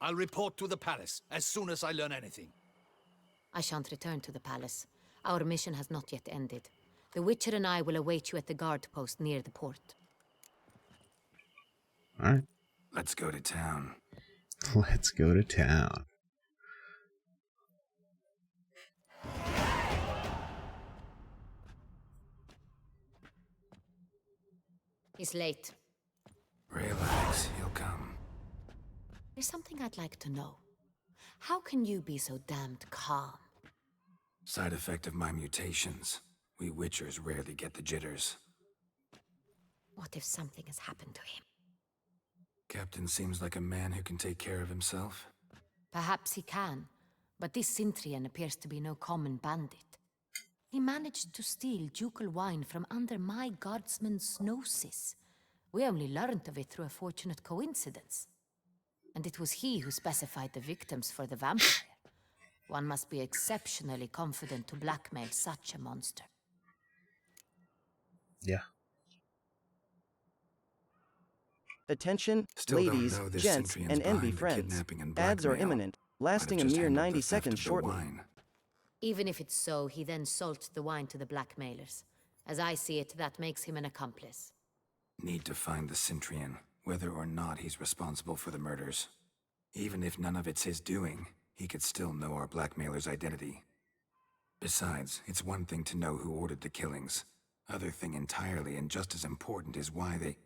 I'll report to the palace as soon as I learn anything. I shan't return to the palace. Our mission has not yet ended. The Witcher and I will await you at the guard post near the port. Alright. Let's go to town. Let's go to town. He's late. Relax, he'll come. There's something I'd like to know. How can you be so damned calm? Side effect of my mutations. We Witchers rarely get the jitters. What if something has happened to him? Captain seems like a man who can take care of himself. Perhaps he can, but this Cintrian appears to be no common bandit. He managed to steal ducal wine from under my guardsman's noses. We only learned of it through a fortunate coincidence. And it was he who specified the victims for the vampire. One must be exceptionally confident to blackmail such a monster. Yeah. Attention, Still don't ladies, know this gents, Cintrian's and envy behind the friends. kidnapping and Ads are blackmail. imminent, Might have lasting a just mere handled 90 the theft seconds of the shortly. wine. Even if it's so, he then sold the wine to the blackmailers. As I see it, that makes him an accomplice. Need to find the Cintrian, whether or not he's responsible for the murders. Even if none of it's his doing, he could still know our blackmailer's identity. Besides, it's one thing to know who ordered the killings. Other thing entirely, and just as important, is why they...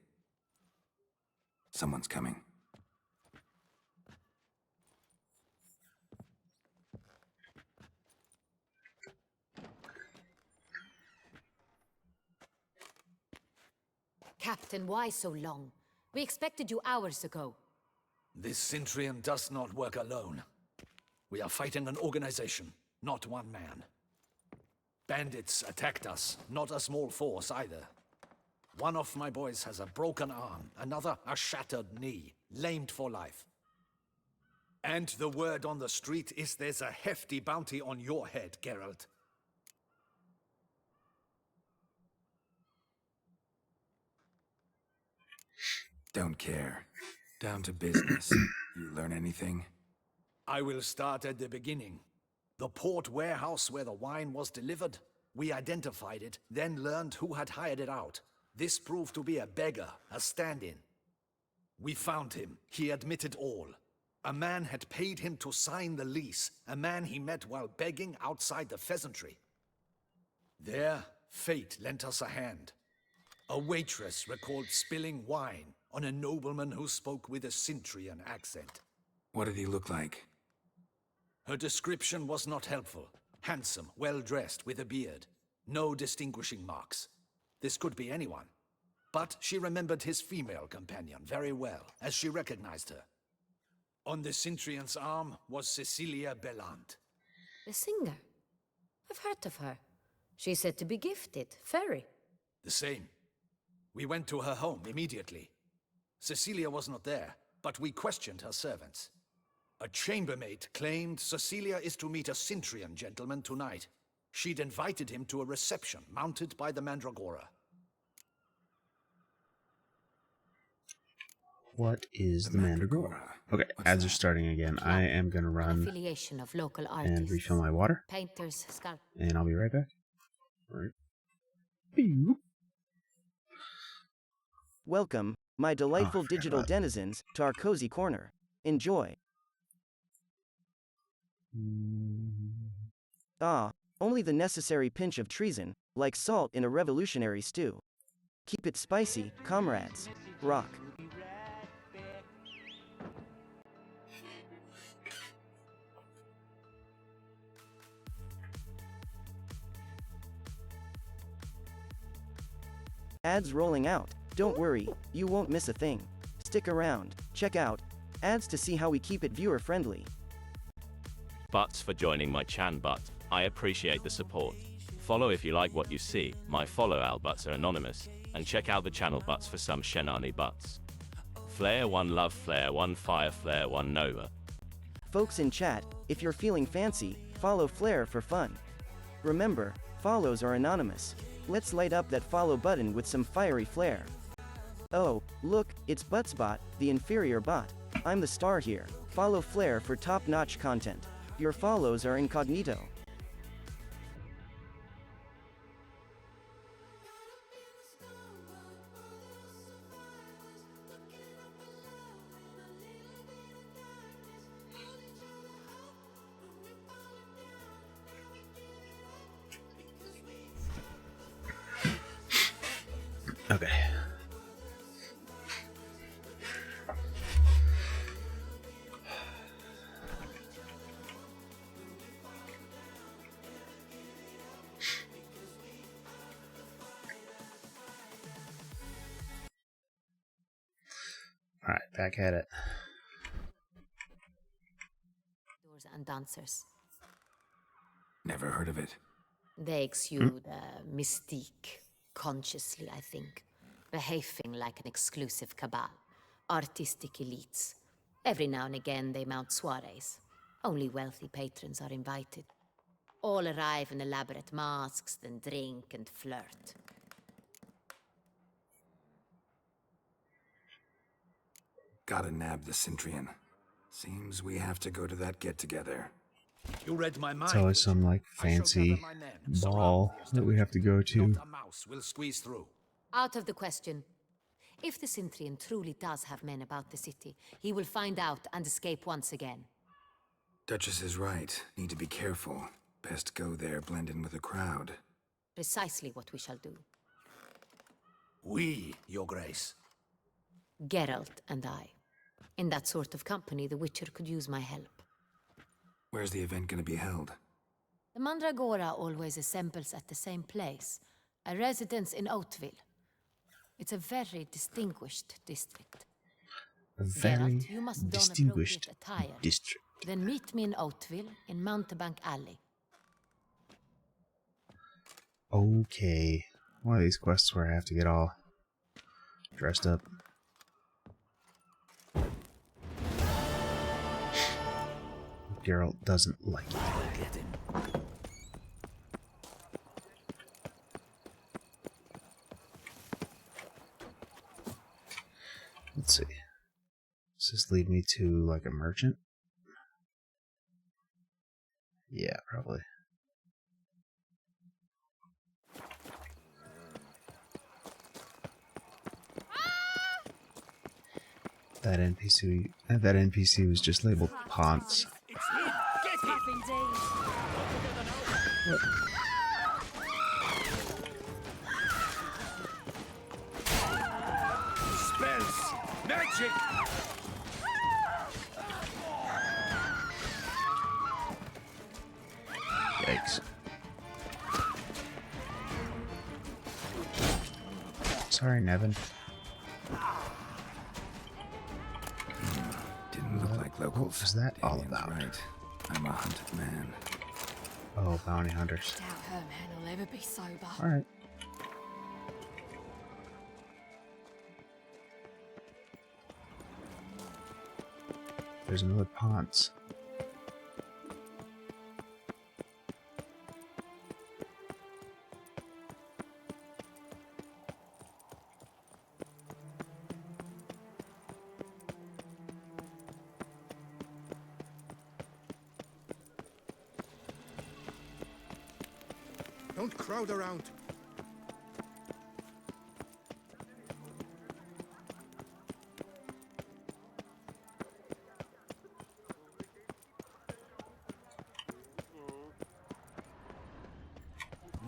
Someone's coming. Captain, why so long? We expected you hours ago. This Cintrian does not work alone. We are fighting an organization, not one man. Bandits attacked us, not a small force either. One of my boys has a broken arm, another a shattered knee, lamed for life. And the word on the street is there's a hefty bounty on your head, Geralt. Don't care. Down to business. You learn anything? I will start at the beginning. The port warehouse where the wine was delivered. We identified it, then learned who had hired it out. This proved to be a beggar, a stand-in. We found him. He admitted all. A man had paid him to sign the lease, a man he met while begging outside the pheasantry. There, fate lent us a hand. A waitress recalled spilling wine on a nobleman who spoke with a Cintrian accent. What did he look like? Her description was not helpful. Handsome, well-dressed, with a beard. No distinguishing marks. This could be anyone. But she remembered his female companion very well, as she recognized her. On the Cintrian's arm was Cecilia Bellant. The singer. I've heard of her. She's said to be gifted. Fairy. The same. We went to her home immediately. Cecilia was not there, but we questioned her servants. A chambermaid claimed Cecilia is to meet a Cintrian gentleman tonight. She'd invited him to a reception mounted by the Mandragora. What is the Mandragora? Okay, ads are starting again. I am going to run Affiliation of local artists. and refill my water. Painters, sculptors. And I'll be right back. All right. Welcome, my delightful digital denizens, to our cozy corner. Enjoy. Ah, only the necessary pinch of treason, like salt in a revolutionary stew. Keep it spicy, comrades. Rock. Ads rolling out. Don't worry, you won't miss a thing. Stick around, check out ads to see how we keep it viewer friendly. Butts for joining my chan butt. I appreciate the support. Follow if you like what you see. My follow Al butts are anonymous. And check out the channel butts for some Shenani butts. Flare 1 love, Flare 1 fire, Flare 1 Nova. Folks in chat, if you're feeling fancy, follow Flare for fun. Remember, follows are anonymous. Let's light up that follow button with some fiery flair. Oh, look, it's Buttsbot, the inferior bot. I'm the star here. Follow Flare for top-notch content. Your follows are incognito. Okay. All right, back at it. And dancers. Never heard of it. They exude mystique, consciously, I think. Behaving like an exclusive cabal. Artistic elites. Every now and again they mount soirees. Only wealthy patrons are invited. All arrive in elaborate masks, then drink and flirt. Gotta nab the Cintrian. Seems we have to go to that get-together. You read my mind. It's always some like fancy ball that we have to go to. Not a mouse will squeeze through. Out of the question. If the Cintrian truly does have men about the city, he will find out and escape once again. Duchess is right. Need to be careful. Best go there, blend in with the crowd. Precisely what we shall do. We, Your Grace. Geralt and I. In that sort of company, the Witcher could use my help. Where's the event gonna be held? The Mandragora always assembles at the same place, a residence in Oatville. It's a very distinguished district. A very Geralt, you must don distinguished appropriate attire. district. Then meet me in Oatville, in Mountebank Alley. Okay. One of these quests where I have to get all dressed up. Geralt doesn't like it. Let's see. Does this lead me to, like, a merchant? Yeah, probably. That NPC was just labeled Ponce. What? Spells! Magic! Yikes. Sorry, Nevin. Didn't look like locals. What was that all Damien's about? Right. I'm a hunted man. Oh, bounty hunters. Doubt her man will ever be sober. Alright. There's another Ponce. Don't crowd around.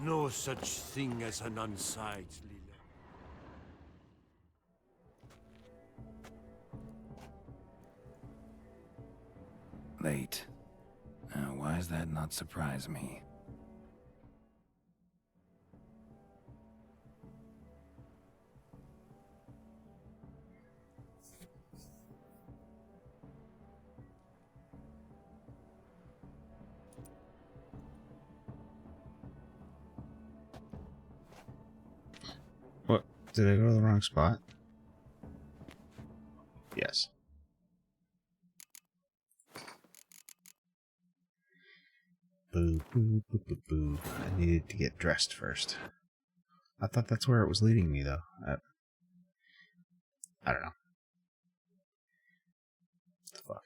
No such thing as an unsightly. Late. Now, why does that not surprise me? What? Did I go to the wrong spot? Yes. Boo, boo, boo, boo, boo. I needed to get dressed first. I thought that's where it was leading me, though. I don't know. What the fuck?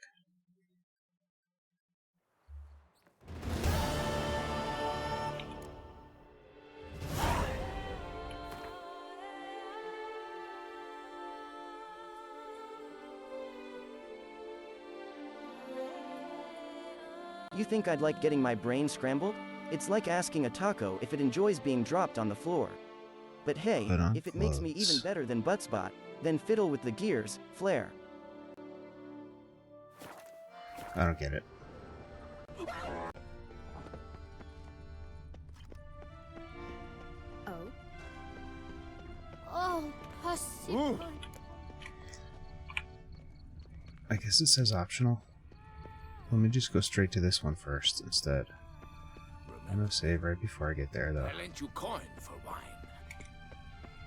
You think I'd like getting my brain scrambled? It's like asking a taco if it enjoys being dropped on the floor. But hey, Put on if it makes me even clothes. better than Buttspot, then fiddle with the gears, Flare. I don't get it. Oh. Oh, pussy. I guess it says optional. Let me just go straight to this one first instead. I'm gonna save right before I get there, though. I lent you coin for wine.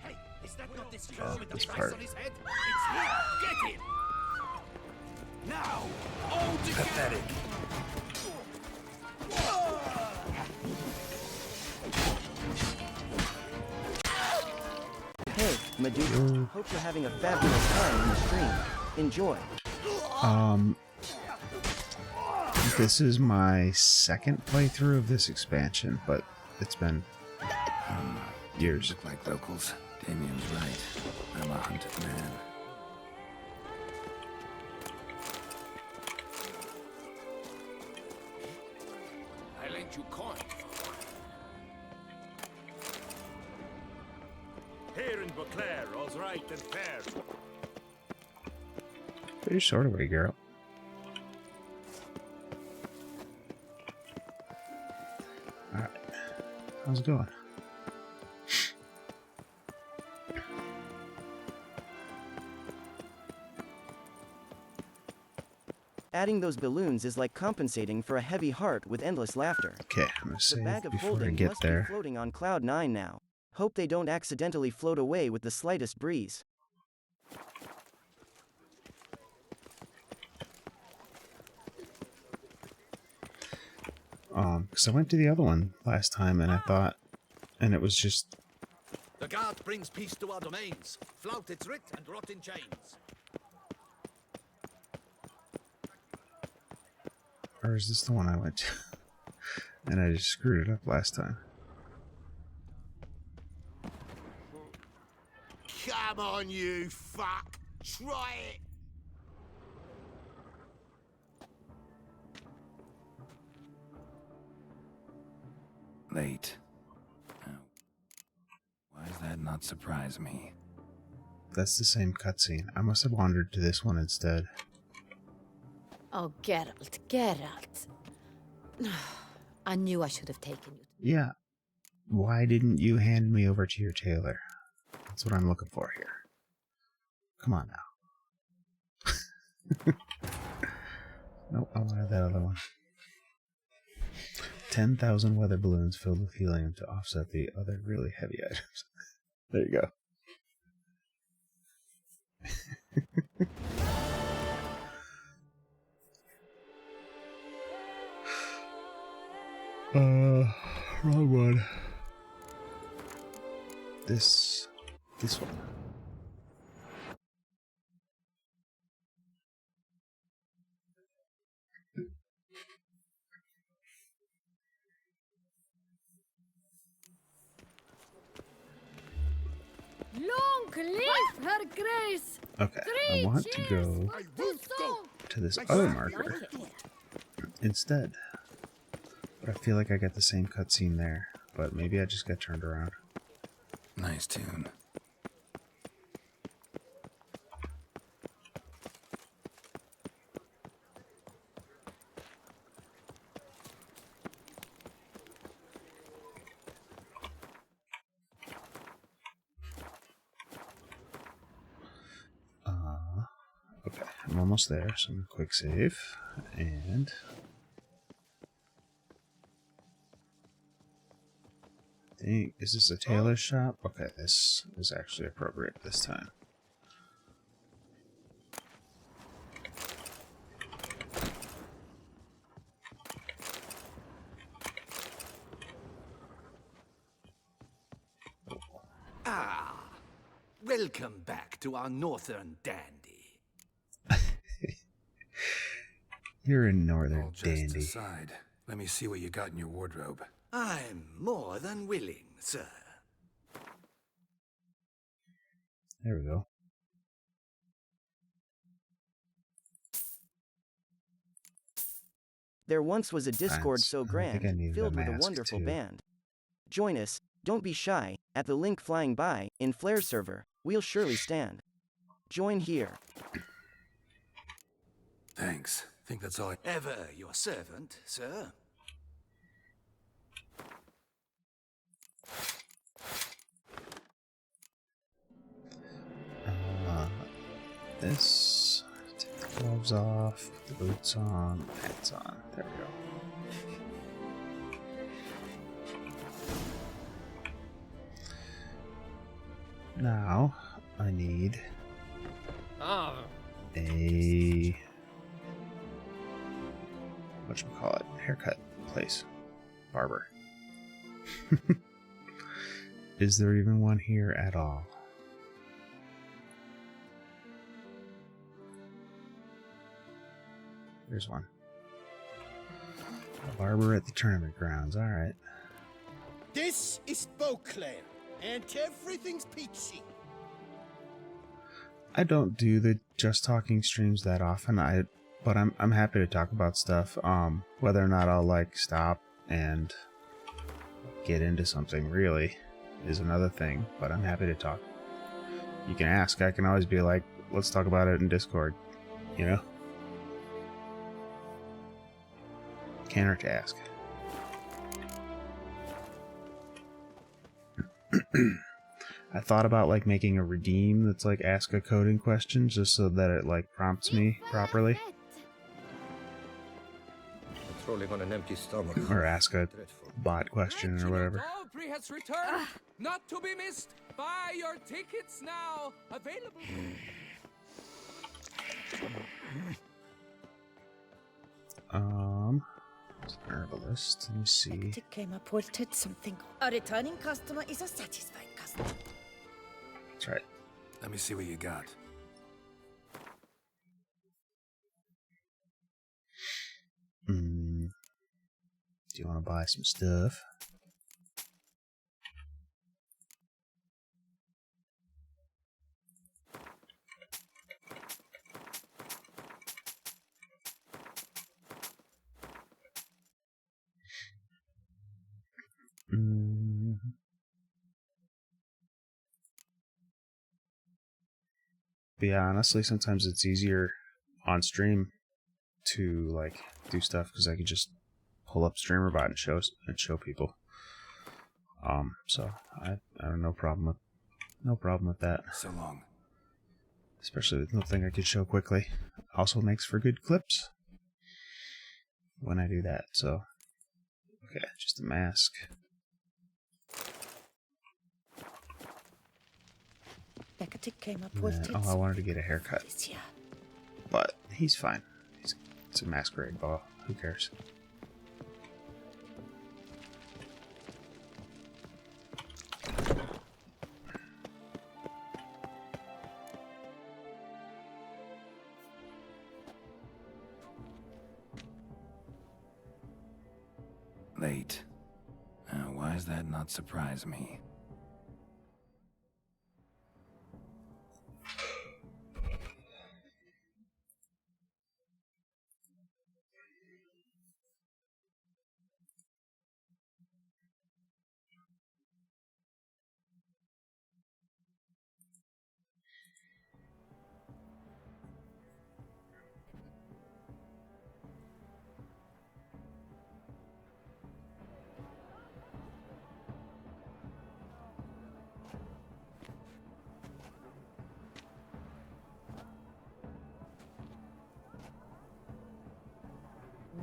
Hey, is that not this Oh, girl with the this price part. on his head? It's him! Get him! Now! All together! Pathetic. Hey, Medusa, hope you're having a fabulous time in the stream. Enjoy. This is my second playthrough of this expansion, but it's been years. Look like locals. Damien's right. I'm a hunted man. I lent you coin. Here in Beauclair, all's right and fair. Put your sword away, girl. Alright. How's it going? Adding those balloons is like compensating for a heavy heart with endless laughter. Okay, I'm gonna The save bag of before I holding get must be there. floating on cloud 9 now. Hope they don't accidentally float away with the slightest breeze. Because I went to the other one last time and I thought, and it was just, The guard brings peace to our domains. Flout its writ and rot in chains. Or is this the one I went to? And I just screwed it up last time. Come on, you fuck! Try it! Late. Why does that not surprise me? That's the same cutscene. I must have wandered to this one instead. Oh, Geralt, Geralt. I knew I should have taken you. Yeah. Why didn't you hand me over to your tailor? That's what I'm looking for here. Come on now. Nope, I wanted that other one. 10,000 weather balloons filled with helium to offset the other really heavy items. There you go. Wrong one. This one. Long live her grace! Okay, I want to go to this other marker instead. But I feel like I got the same cutscene there, but maybe I just got turned around. Nice tune. Okay, I'm almost there, so I'm gonna quick save, and dang, is this a tailor's shop? Okay, this is actually appropriate this time. Ah, welcome back to our northern dandy. You're a northern All jokes dandy. aside, let me see what you got in your wardrobe. I'm more than willing, sir. There we go. There once was a Discord Thanks. so I think grand, I needed filled a with a mask, wonderful too. band. Join us, don't be shy, at the link flying by, in Flare server, we'll surely stand. Join here. Thanks. Think that's all I... Ever your servant, sir. This. Take the gloves off, put the boots on, pants on. There we go. Now, I need Oh. a whatchamacallit, haircut place. Barber. Is there even one here at all? There's one. A barber at the tournament grounds, alright. This is Beauclair, and everything's peachy. I don't do the just talking streams that often, but I'm happy to talk about stuff. Whether or not I'll like stop and get into something really is another thing, but I'm happy to talk. You can ask, I can always be like, let's talk about it in Discord, you know? Can't hurt to ask. I thought about like making a redeem that's like ask a coding question just so that it like prompts me properly. Patrolling on an empty stomach. Or ask a bot question or whatever. Aubrey has returned, not to be missed. Buy your tickets now. Available. It's an herbalist. Let me see. It came reported something. A returning customer is a satisfied customer. That's right. Let me see what you got. Do you want to buy some stuff? But yeah, honestly, sometimes it's easier on stream to like do stuff because I could just pull up StreamerBot and show people. So I have no problem with that. So long. Especially with the thing I could show quickly. Also makes for good clips when I do that. So okay, just a mask. Beckett came up with tips. Oh, I wanted to get a haircut. Yeah. But he's fine. It's a masquerade ball. Who cares? Late. Why does that not surprise me?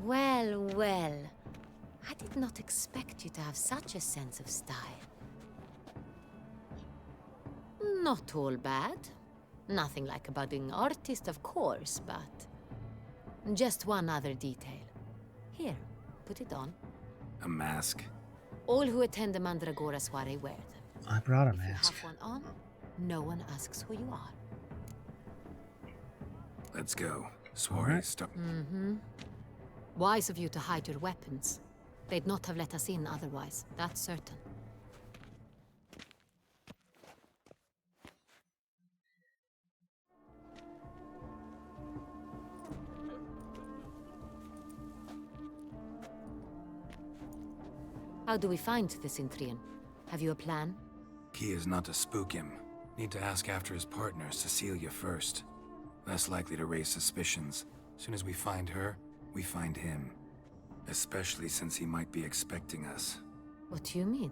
Well, well. I did not expect you to have such a sense of style. Not all bad. Nothing like a budding artist, of course, but... just one other detail. Here, put it on. A mask? All who attend the Mandragora soiree wear them. I brought a If mask. you have one on, no one asks who you are. Let's go. Soiree start. Wise of you to hide your weapons. They'd not have let us in otherwise, that's certain. How do we find the Cintrian? Have you a plan? Key is not to spook him. Need to ask after his partner, Cecilia, first. Less likely to raise suspicions. Soon as we find her, we find him. Especially since he might be expecting us. What do you mean?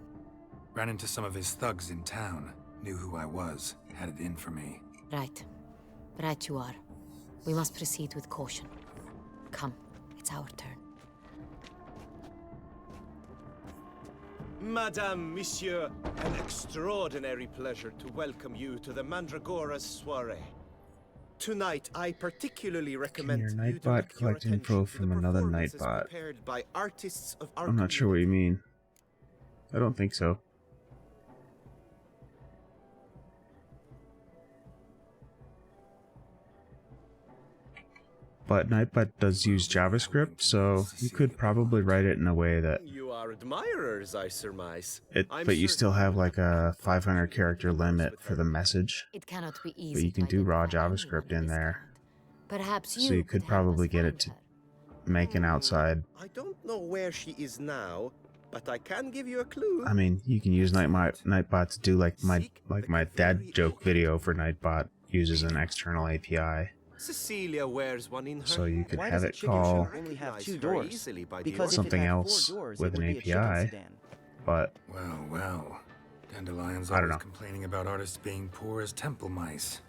Ran into some of his thugs in town. Knew who I was. Had it in for me. Right. Right you are. We must proceed with caution. Come, it's our turn. Madame, Monsieur, an extraordinary pleasure to welcome you to the Mandragora's soiree. Tonight, I particularly recommend Can your you to Nightbot direct your collect attention info to the from another performances Nightbot? prepared by artists of our I'm not sure what you mean. I don't think so. But Nightbot does use JavaScript, so you could probably write it in a way that You are admirers, I surmise. but you still have like a 500 character limit for the message. It cannot be easy. But you can do raw JavaScript in there. Perhaps So you could probably get it to make an outside. I don't know where she is now, but I can give you a clue. I mean, you can use Nightbot to do like my dad joke video for Nightbot uses an external API. Cecilia wears one in her. So you could Why have does it chicken call shop only have 2 doors? Because something if it had else 4 doors, with it an would be a chicken API, sedan. but Well, well. Dandelion's I don't always know. complaining about artists being poor as temple mice.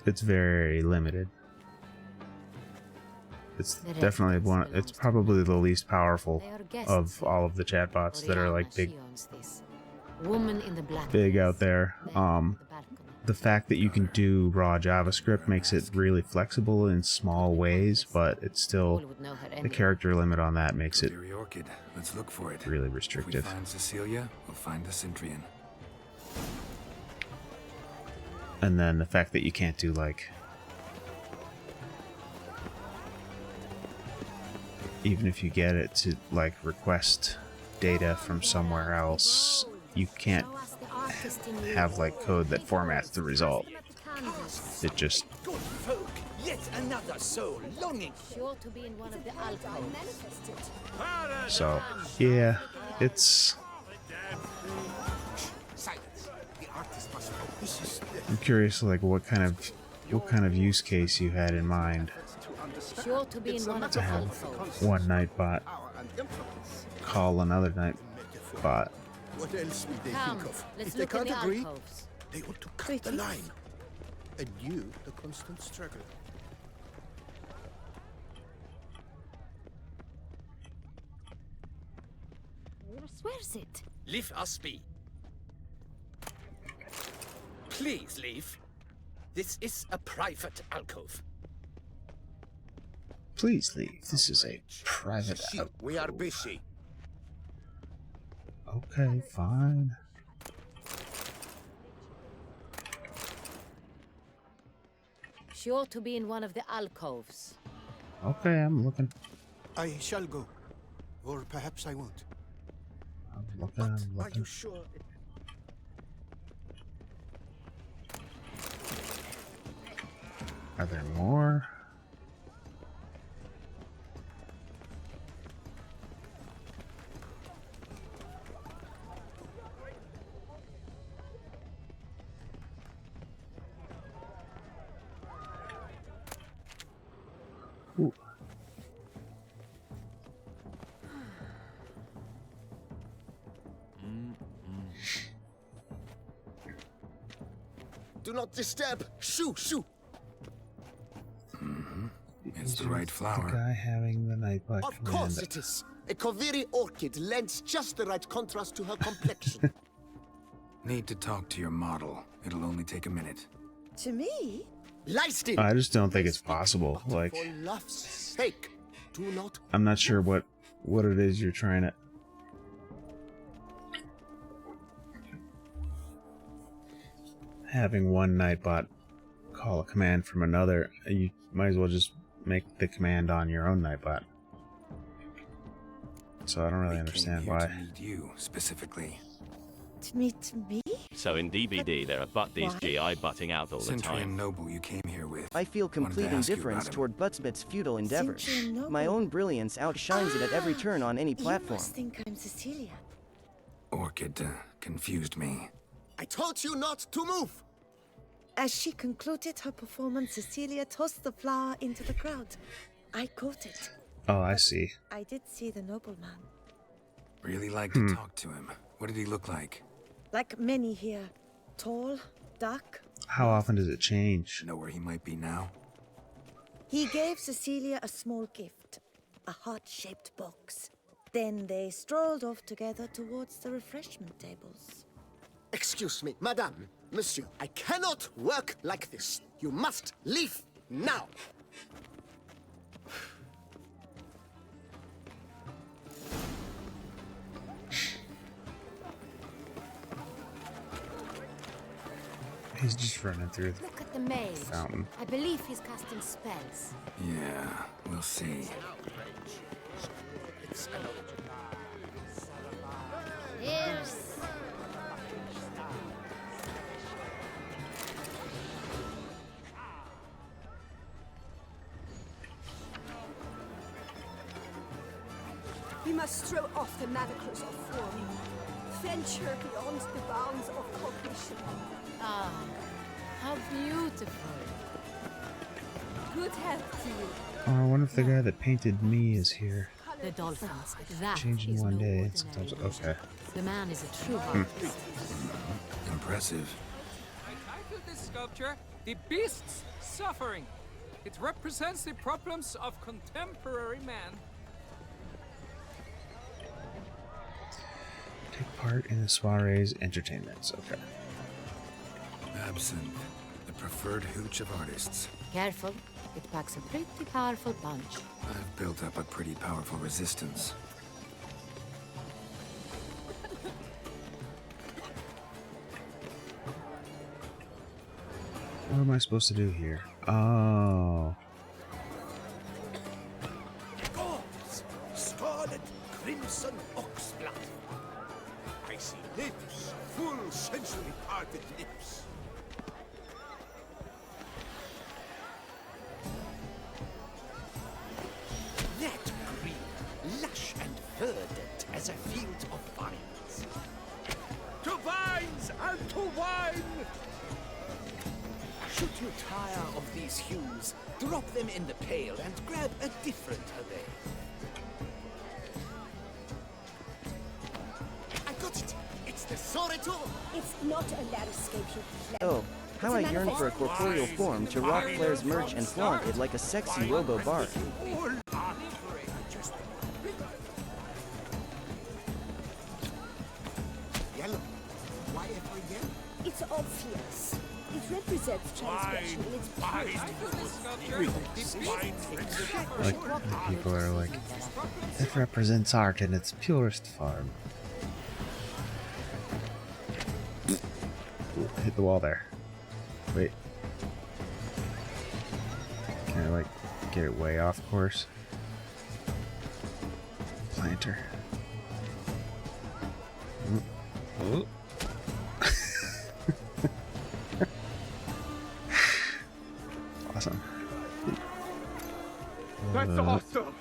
it's very limited. It's definitely it's probably the least powerful of all of the chatbots that are like big Woman in the black big out there. The fact that you can do raw JavaScript makes it really flexible in small ways, but it's still the character limit on that makes it Fairy Orchid. Let's look for it. really If we restrictive. find Cecilia, we'll find the Cintrian. And then the fact that you can't do like even if you get it to like request data from somewhere else, you can't have like code that formats the result. It just Good folk, yet another soul longing. Sure to be in one of the alcoves. so yeah, it's. I'm curious, like what kind of use case you had in mind Sure to be in one of to the have alcoves. one Nightbot call another Nightbot. What else will they Come, think of? let's If they look at can't the agree, alcoves. they ought to cut the line. And you, the constant struggle. Who swears it? Leave us be. Please leave. This is a private alcove. Please leave. This is a private out. We are busy. Okay, fine. Sure to be in one of the alcoves. Okay, I'm looking. I shall go. Or perhaps I won't. I'm looking. I'm Are looking. you sure? Are there more? Ooh. Do not disturb. Shoo, shoo. It's the right The flower. guy having the Nightbot Of command. course it is. A Koviri orchid lends just the right contrast to her complexion. Need to talk to your model. It'll only take a minute. To me? Leistin! I just don't think it's possible. Like, For love's sake, do not. I'm not sure what it is you're trying to. Having one Nightbot call a command from another, you might as well just make the command on your own Nightbot. So I don't really understand Here why. to meet you specifically. To meet me? So in DBD, there are these GI butting out all the Sentry time. and Noble you came here with. I feel Wanted to complete ask you indifference about him. toward Buttsbit's futile endeavors. Sentry and Noble. My own brilliance outshines it at every turn on any You platform. must think I'm Cecilia. Orchid confused me. I told you not to move! As she concluded her performance, Cecilia tossed the flower into the crowd. I caught it. Oh, I see. I did see the nobleman. Really like to talk to him. What did he look like? Like many here. Tall, dark. How often does it change? Know where he might be now? He gave Cecilia a small gift. A heart-shaped box. Then they strolled off together towards the refreshment tables. Excuse me, madame, monsieur. I cannot work like this. You must leave now. He's just running through the Look at the mage. fountain. I believe he's casting spells. Yeah, we'll see. Here's... We must throw off the manacles of form. Venture beyond the bounds of cognition. Ah, how beautiful. Good health to you. Oh, I wonder if the guy that painted me is here. The dolphins. That Changing is one no day. ordinary Sometimes, illusion. okay. The man is a true artist. Impressive. I titled this sculpture The Beast's Suffering. It represents the problems of contemporary man. Take part in the soiree's entertainments. Okay. Absinthe, the preferred hooch of artists. Careful, it packs a pretty powerful punch. I've built up a pretty powerful resistance. What am I supposed to do here? Oh. crimson ox blood. I see lips, full sensually parted lips. That green, lush and verdant as a field of vines. To vines and to wine! Should you tire of these hues, drop them in the pail and grab a different array. I got it! It's the Soreto! It's not a landscape, you Oh, how I yearn for a corporeal form to rock Flair's merch and flaunt it like a sexy robo-bard. Yellow. Why ever yellow? It's obvious. It represents transgression in its Like people are like, it represents art in its purest form. Ooh, hit the wall there. Wait. Can I like get it way off course? Planter. Ooh. Awesome. That's awesome!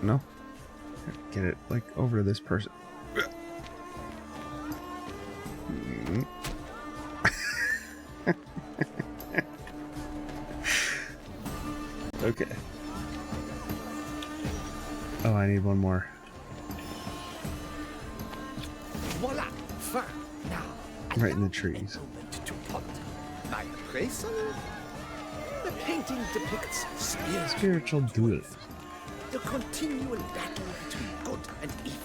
No. Get it like over to this person. Okay. Oh, I need one more. Voila! Fur! Now, Right in the trees. to pot. My appraisal? The painting depicts Spiritual duel. the continual battle between good and evil,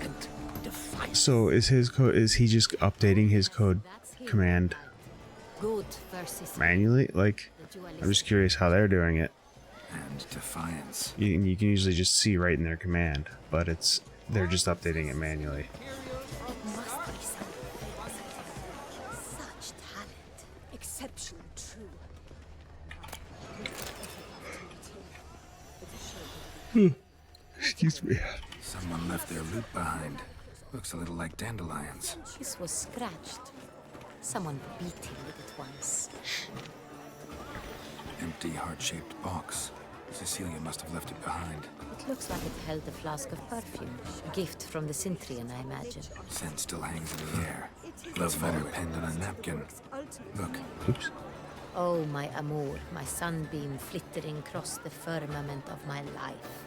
and defiance. So is his code? Is he just updating his code command Good versus manually? Like, I'm just curious how they're doing it. And defiance. You can usually just see right in their command, but they're just updating it manually. such talent. Exceptional, true. Excuse me. Someone left their loot behind. Looks a little like dandelions. This was scratched. Someone beat him with it once. Empty heart-shaped box. Cecilia must have left it behind. It looks like it held a flask of perfume. A gift from the Cintrian, I imagine. Scent still hangs in the air. Love letter penned on a napkin. Look. Oops. Oh, my amour, my sunbeam flittering across the firmament of my life.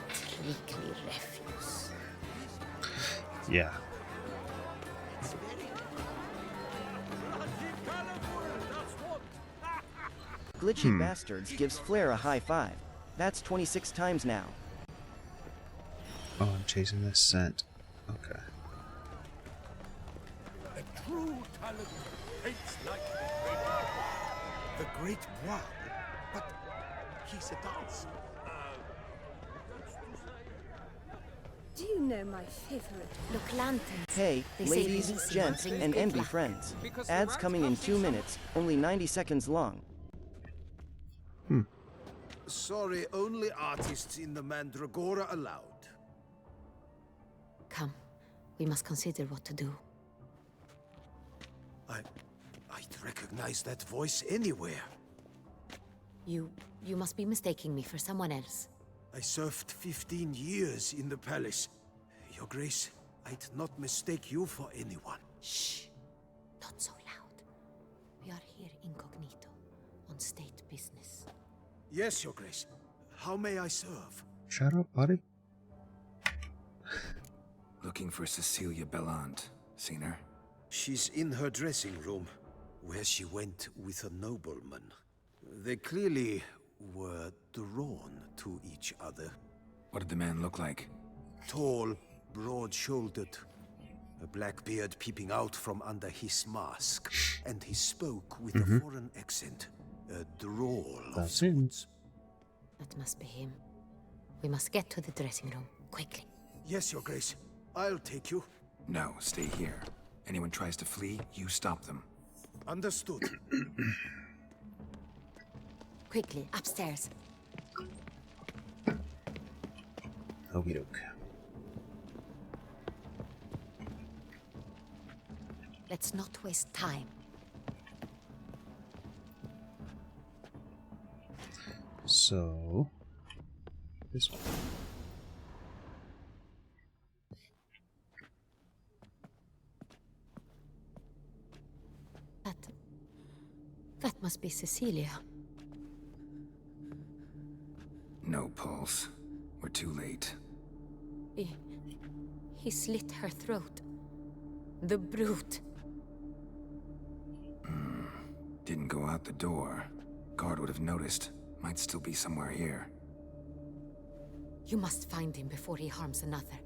Treacly refuse. Yeah. Glitchy Bastards gives Flair a high five. That's 26 times now. Oh, I'm chasing this scent. Okay. A true talent paints like the great Brown, but he's a dancer. Do you know my favorite? Look, lanterns. Hey, They say ladies, releasing gents, brings and good envy luck. friends. Because the Ads rats coming in love 2 minutes, only 90 seconds long. Sorry, only artists in the Mandragora allowed. Come, we must consider what to do. I'd recognize that voice anywhere. You must be mistaking me for someone else. I served 15 years in the palace. Your Grace, I'd not mistake you for anyone. Shh! Not so loud. We are here incognito, on state business. Yes, Your Grace. How may I serve? Shut up, buddy. Looking for Cecilia Bellant. Seen her? She's in her dressing room, where she went with a nobleman. They clearly were drawn to each other. What did the man look like? Tall, broad-shouldered, a black beard peeping out from under his mask, and he spoke with a foreign accent, a drawl of That's him. sorts. That must be him. We must get to the dressing room, quickly. Yes, Your Grace. I'll take you. No, stay here. Anyone tries to flee, you stop them. Understood. Quickly, upstairs. Okie doke. Let's not waste time. So, this one. That must be Cecilia. No pulse. We're too late. He slit her throat. The brute. Didn't go out the door. Guard would have noticed. Might still be somewhere here. You must find him before he harms another.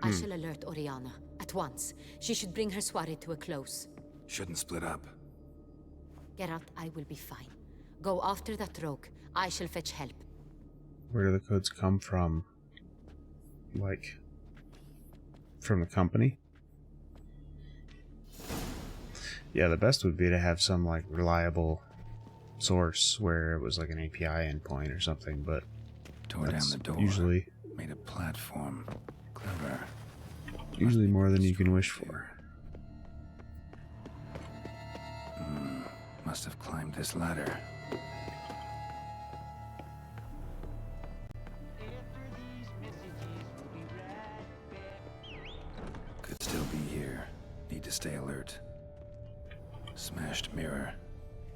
I shall alert Oriana at once. She should bring her soirée to a close. Shouldn't split up. Geralt, I will be fine. Go after that rogue. I shall fetch help. Where do the codes come from? Like, from the company? Yeah, the best would be to have some, like, reliable source where it was like an API endpoint or something, but tore down the door. Usually made a platform. Clever. Usually more than you can wish for. Must have climbed this ladder. Could still be here. Need to stay alert. Smashed mirror.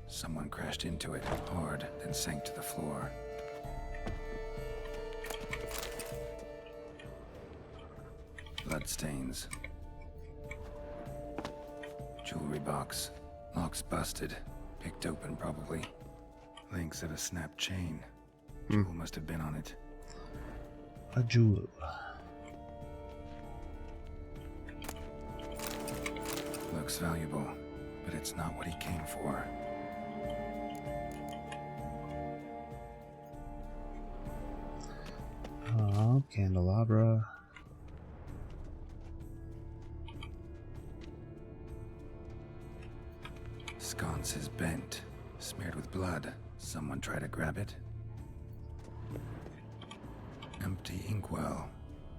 Someone crashed into it hard, then sank to the floor. Bloodstains. Jewelry box. Lock's busted. Picked open, probably. Links of a snapped chain. Jewel must have been on it. A jewel. Looks valuable, but it's not what he came for. Candelabra. Sconce is bent, smeared with blood. Someone try to grab it? Empty inkwell.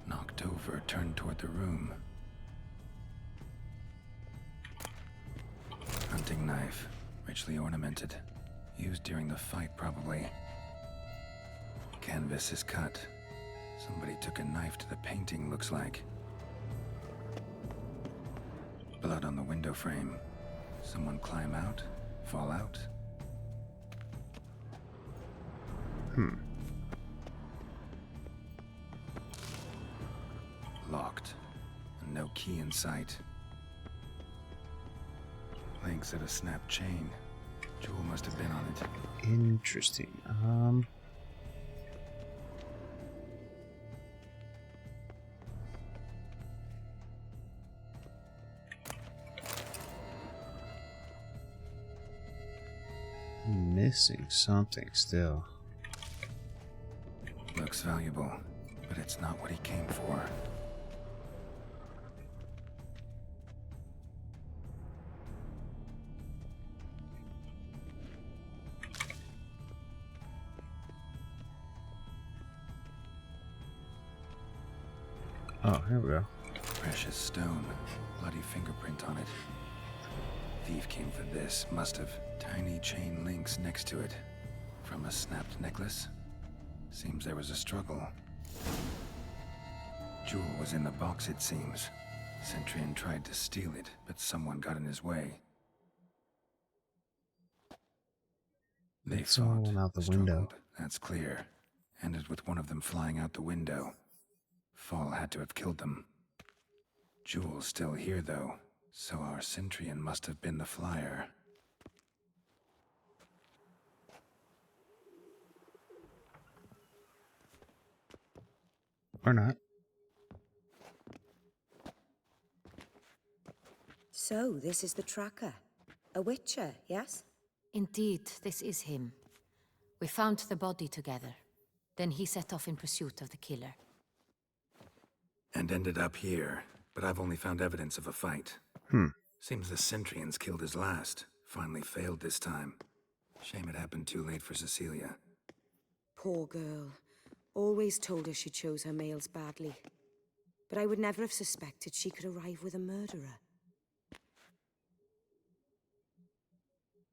Knocked over, turned toward the room. Hunting knife, richly ornamented. Used during the fight, probably. Canvas is cut. Somebody took a knife to the painting, looks like. Blood on the window frame. Someone climb out? Fall out? Locked. And no key in sight. Links of a snapped chain. Jewel must have been on it. Interesting. Missing something still. Looks valuable, but it's not what he came for. Oh, here we go. Precious stone. Bloody fingerprint on it. Thief came for this. Must have. Tiny chain links next to it. From a snapped necklace? Seems there was a struggle. Jewel was in the box, it seems. Centurion tried to steal it, but someone got in his way. They fought, went out the struggled, window. that's clear. Ended with one of them flying out the window. Fall had to have killed them. Jewel's still here, though, so our Centurion must have been the flyer. Or not. So, this is the tracker. A witcher, yes? Indeed, this is him. We found the body together. Then he set off in pursuit of the killer. And ended up here, but I've only found evidence of a fight. Seems the Centurions killed his last. Finally failed this time. Shame it happened too late for Cecilia. Poor girl. Always told her she chose her males badly. But I would never have suspected she could arrive with a murderer.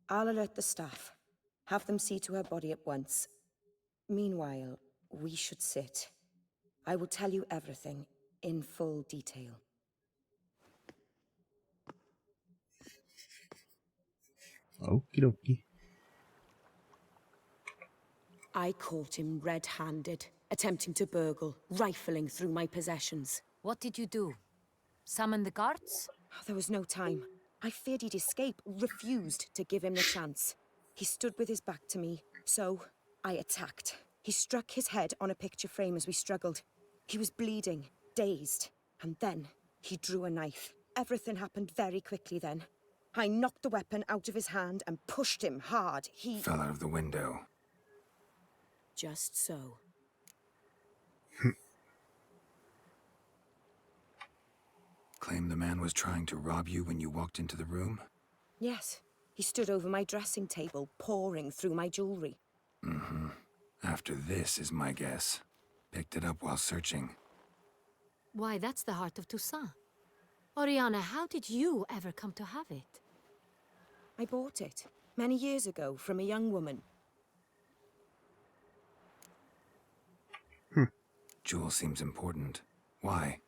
I'll alert the staff. Have them see to her body at once. Meanwhile, we should sit. I will tell you everything, in full detail. Okie dokie. I caught him red-handed, attempting to burgle, rifling through my possessions. What did you do? Summon the guards? There was no time. I feared he'd escape, refused to give him the chance. He stood with his back to me, so I attacked. He struck his head on a picture frame as we struggled. He was bleeding, dazed, and then he drew a knife. Everything happened very quickly then. I knocked the weapon out of his hand and pushed him hard. He fell out of the window. Just so. Claim the man was trying to rob you when you walked into the room? Yes. He stood over my dressing table, pouring through my jewelry. Mm-hmm. After this is my guess. Picked it up while searching. Why, that's the heart of Toussaint. Oriana, how did you ever come to have it? I bought it, many years ago, from a young woman. Jewel seems important. Why?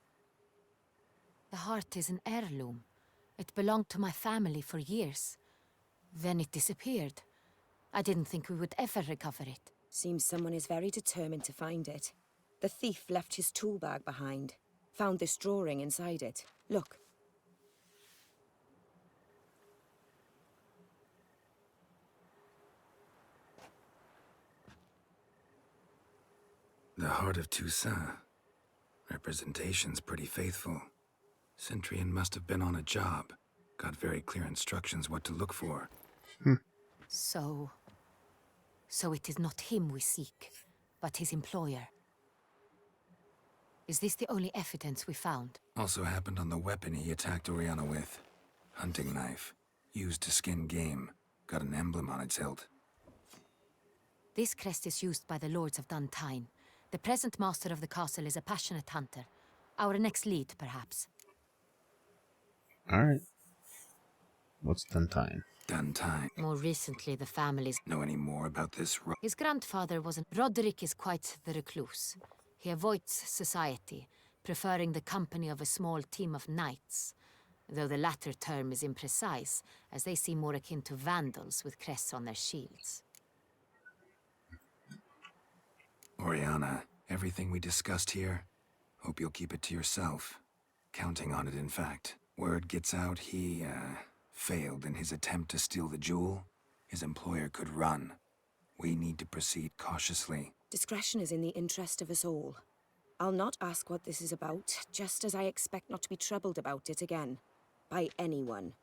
The heart is an heirloom. It belonged to my family for years. Then it disappeared. I didn't think we would ever recover it. Seems someone is very determined to find it. The thief left his tool bag behind. Found this drawing inside it. Look. The heart of Toussaint. Representation's pretty faithful. Centurion must have been on a job. Got very clear instructions what to look for. So it is not him we seek, but his employer. Is this the only evidence we found? Also happened on the weapon he attacked Oriana with. Hunting knife. Used to skin game. Got an emblem on its hilt. This crest is used by the Lords of Duntine. The present master of the castle is a passionate hunter. Our next lead, perhaps. Alright. What's Duntine? Duntine. More recently, the family's... Know any more about this? His grandfather wasn't... Roderick is quite the recluse. He avoids society, preferring the company of a small team of knights. Though the latter term is imprecise, as they seem more akin to vandals with crests on their shields. Oriana, everything we discussed here, hope you'll keep it to yourself. Counting on it, in fact. Word gets out he, failed in his attempt to steal the jewel. His employer could run. We need to proceed cautiously. Discretion is in the interest of us all. I'll not ask what this is about, just as I expect not to be troubled about it again. By anyone.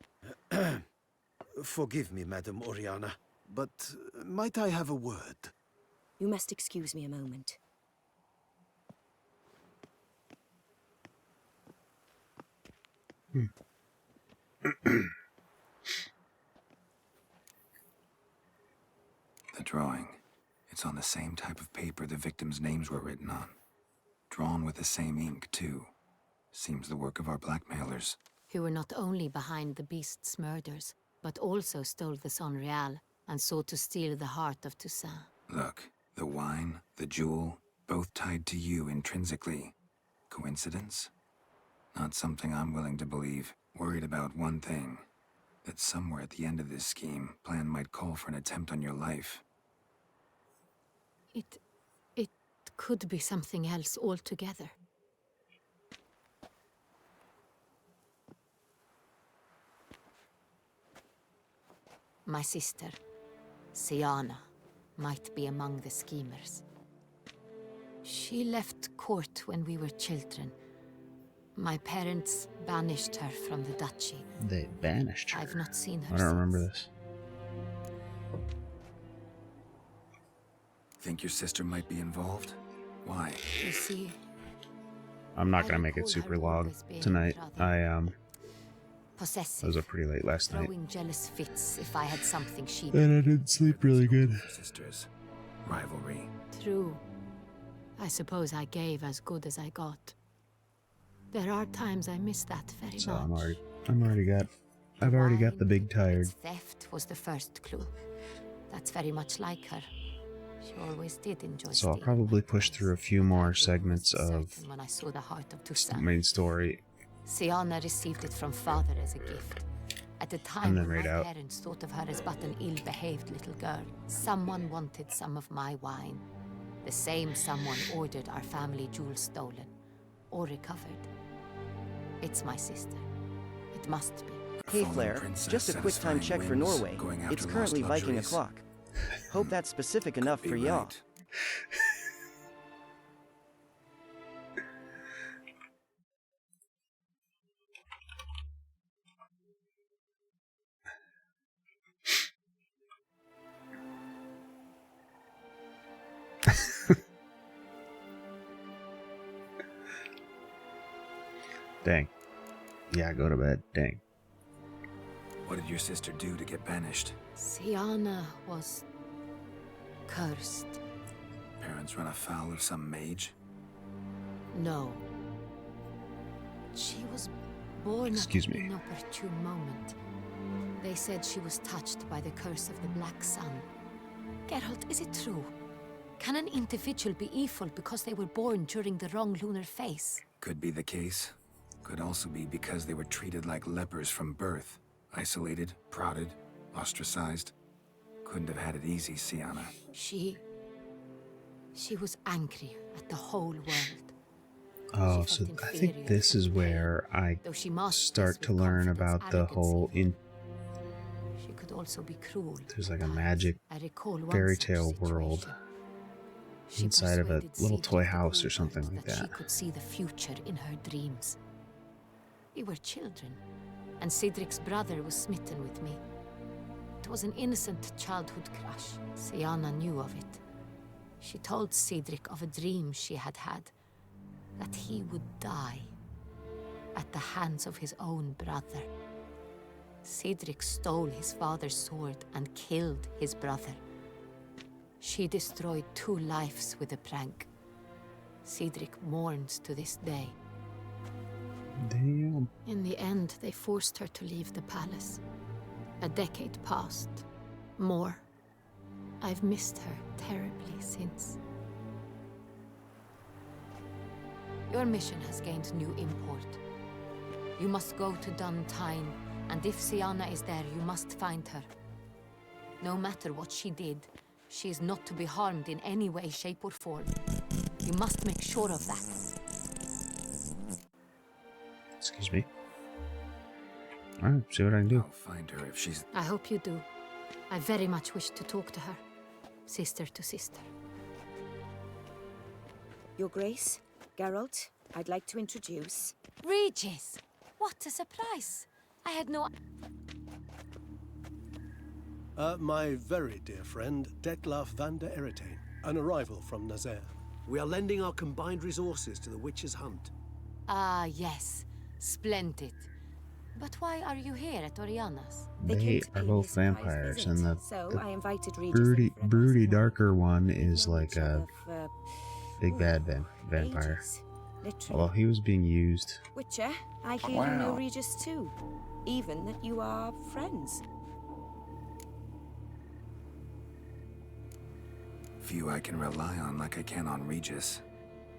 Forgive me, Madam Oriana, but might I have a word? You must excuse me a moment. The drawing. It's on the same type of paper the victims' names were written on. Drawn with the same ink, too. Seems the work of our blackmailers. Who were not only behind the beast's murders, but also stole the Sonreal and sought to steal the heart of Toussaint. Look, the wine, the jewel, both tied to you intrinsically. Coincidence? Not something I'm willing to believe. Worried about one thing. That somewhere at the end of this scheme, plan might call for an attempt on your life. It could be something else altogether. My sister, Siana, might be among the schemers. She left court when we were children. My parents banished her from the duchy. They banished her? I've not seen her I don't since. remember this. Think your sister might be involved? Why? You see, I'm not gonna make it super long tonight. possessive. It was pretty late last night. Throwing jealous fits if I had something she And I didn't sleep really good. Sisters. Rivalry. True. I suppose I gave as good as I got. There are times I miss that very So much. I've already got the big tired. Theft was the first clue. That's very much like her. She always did enjoy So I'll stealing. probably push through a few more segments of When I saw the heart of the Toussaint. main story. Siana received it from father as a gift. At the time, And then my read out. parents thought of her as but an ill-behaved little girl. Someone wanted some of my wine. The same someone ordered our family jewels stolen. Or recovered. It's my sister. It must be. Hey Flair, just a quick time check for Norway. It's currently Viking luxuries. o'clock. Hope that's specific enough for y'all. Dang. Yeah, go to bed. Dang. What did your sister do to get banished? Siana was cursed. Parents run afoul of some mage? No. She was born Excuse at me. an inopportune moment. They said she was touched by the curse of the Black Sun. Geralt, is it true? Can an individual be evil because they were born during the wrong lunar phase? Could be the case. Could also be because they were treated like lepers from birth. Isolated, prodded, ostracized. Couldn't have had it easy, Siana. She was angry at the whole world. Oh, so I think this is where I start to learn about the whole She could also be cruel. there's like a magic I recall one fairy such tale world inside of a persuaded little Cedric toy house or something like that she that. could see the future in her dreams. We were children, and Cedric's brother was smitten with me. It was an innocent childhood crush. Siana knew of it. She told Cedric of a dream she had had, that he would die at the hands of his own brother. Cedric stole his father's sword and killed his brother. She destroyed 2 lives with a prank. Cedric mourns to this day. Damn. In the end, they forced her to leave the palace. A decade passed. More. I've missed her terribly since. Your mission has gained new import. You must go to Duntine, and if Siana is there, you must find her. No matter what she did, she is not to be harmed in any way, shape, or form. You must make sure of that. Excuse me. Alright, see what I can do. I'll find her if she's... I hope you do. I very much wish to talk to her. Sister to sister. Your Grace, Geralt, I'd like to introduce... Regis! What a surprise! I had no... My very dear friend, Detlaf van der Eretain, an arrival from Nazaire. We are lending our combined resources to the Witch's Hunt. Ah, yes. Splendid. But why are you here at Oriana's? They are both vampires, and the, So I invited Regis broody, darker one is like a uh, big bad vampire. literally. Although he was being used. Witcher, I hear you know Regis too. Even that you are friends. Few I can rely on like I can on Regis.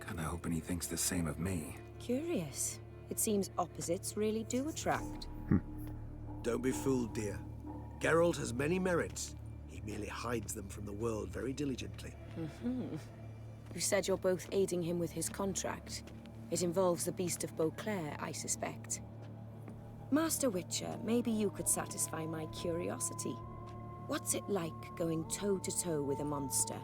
Kinda hoping he thinks the same of me. Curious. It seems opposites really do attract. Don't be fooled, dear. Geralt has many merits. He merely hides them from the world very diligently. You said you're both aiding him with his contract. It involves the Beast of Beauclair, I suspect. Master Witcher, maybe you could satisfy my curiosity. What's it like going toe-to-toe with a monster,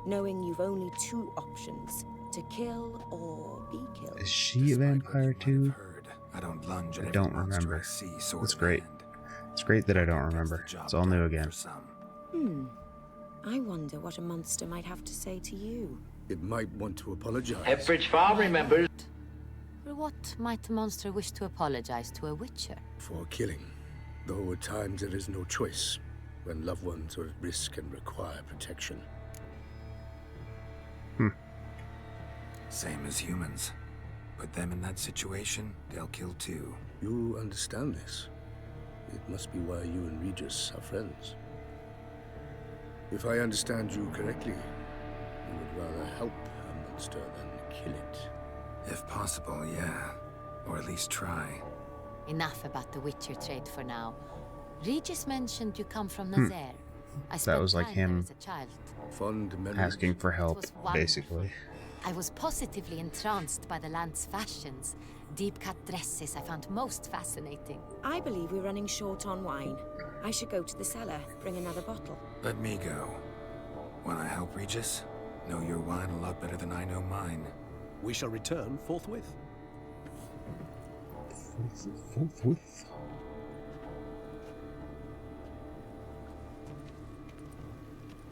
knowing you've only 2 options, to kill or be killed? Is she a vampire too? I don't lunge at I every don't monster remember. I see, sword That's in great. hand. It's great that I don't remember. It's all new again. I wonder what a monster might have to say to you. It might want to apologize. Hepbridge Farm remembers. For what might the monster wish to apologize to a witcher? For killing. Though at times there is no choice, when loved ones are at risk and require protection. Same as humans. Put them in that situation, they'll kill too. You understand this. It must be why you and Regis are friends. If I understand you correctly, you would rather help a monster than kill it. If possible, yeah. Or at least try. Enough about the witcher trade for now. Regis mentioned you come from Nazaire. That was like him Fond asking for help, basically. I was positively entranced by the land's fashions. Deep-cut dresses I found most fascinating. I believe we're running short on wine. I should go to the cellar, bring another bottle. Let me go. Wanna help, Regis? Know your wine a lot better than I know mine. We shall return forthwith. Forthwith.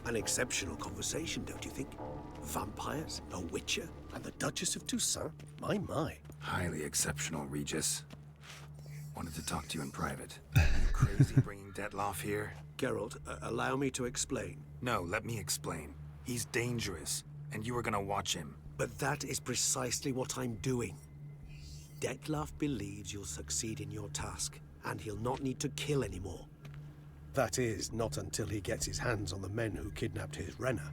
An exceptional conversation, don't you think? Vampires, a witcher, and the Duchess of Toussaint? My. Highly exceptional, Regis. Wanted to talk to you in private. You crazy bringing Detloff here? Geralt, allow me to explain. No, let me explain. He's dangerous, and you were gonna watch him. But that is precisely what I'm doing. Detloff believes you'll succeed in your task, and he'll not need to kill anymore. That is, not until he gets his hands on the men who kidnapped his Renna.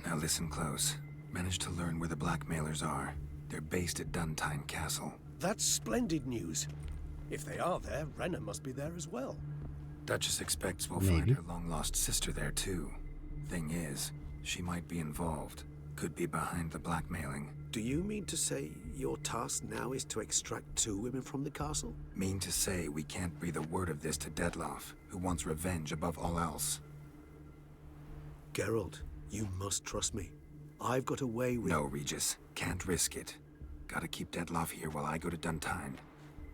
Now listen close. Managed to learn where the blackmailers are. They're based at Duntine Castle. That's splendid news. If they are there, Renna must be there as well. Duchess expects we'll find her long-lost sister there too. Thing is, she might be involved. Could be behind the blackmailing. Do you mean to say your task now is to extract 2 women from the castle? Mean to say we can't breathe a word of this to Detloff, who wants revenge above all else. Geralt, you must trust me. I've got a way with— No, Regis. Can't risk it. Gotta keep Detloff here while I go to Duntine.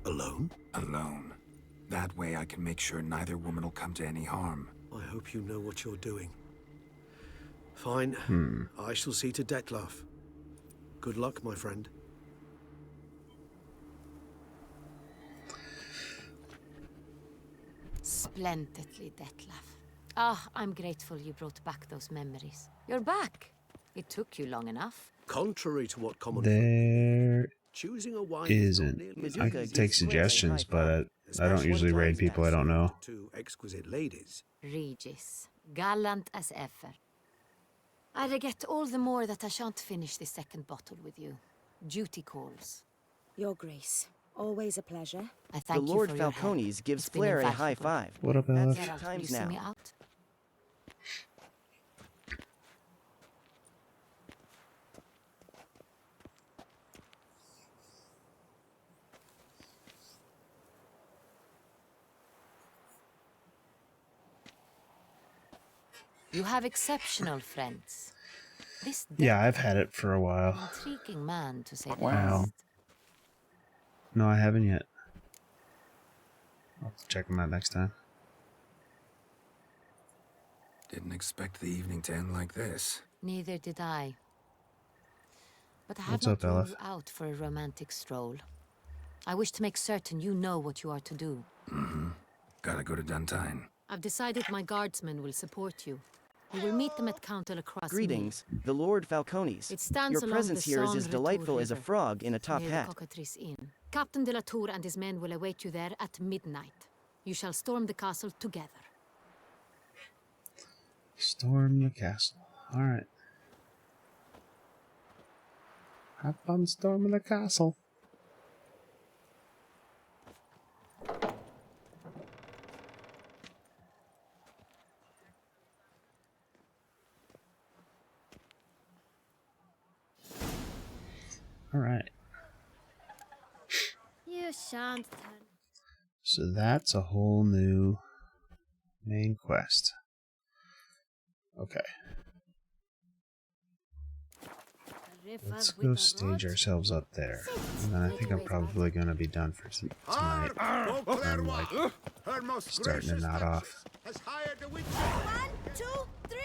Alone? Alone. That way I can make sure neither woman will come to any harm. I hope you know what you're doing. Fine. I shall see to Detloff. Good luck, my friend. Splendidly, Detloff. Ah, I'm grateful you brought back those memories. You're back. It took you long enough. Contrary to what common There choosing a wine isn't. I can take suggestions, but I don't usually raid people I don't know. 2 exquisite ladies. Regis, gallant as ever. I regret all the more that I shan't finish the second bottle with you. Duty calls. Your Grace, always a pleasure. I thank the Lord you for Falcones gives Flair a high five. What up, Elif? That's times you see now. me out? You have exceptional friends. This Yeah, I've had it for a while. intriguing man, to say the Wow. least. No, I haven't yet. I'll have to check them out next time. Didn't expect the evening to end like this. Neither did I. But I have What's not up, drawn Elif? you out for a romantic stroll. I wish to make certain you know what you are to do. Gotta go to Duntine. I've decided my guardsmen will support you. We will meet them at Count Delacroix. Greetings, the Lord Falcones. It stands Your along presence the here is San as delightful Retour as a River, frog in a top near the hat. Cockatrice Inn. Captain de la Tour and his men will await you there at midnight. You shall storm the castle together. Storm the castle. Alright. Have fun storming the castle. Alright. You shan't turn. So that's a whole new main quest. Okay. Let's go stage ourselves up there. And then I think I'm probably going to be done for tonight. I'm like starting to nod off. 1, 2, 3.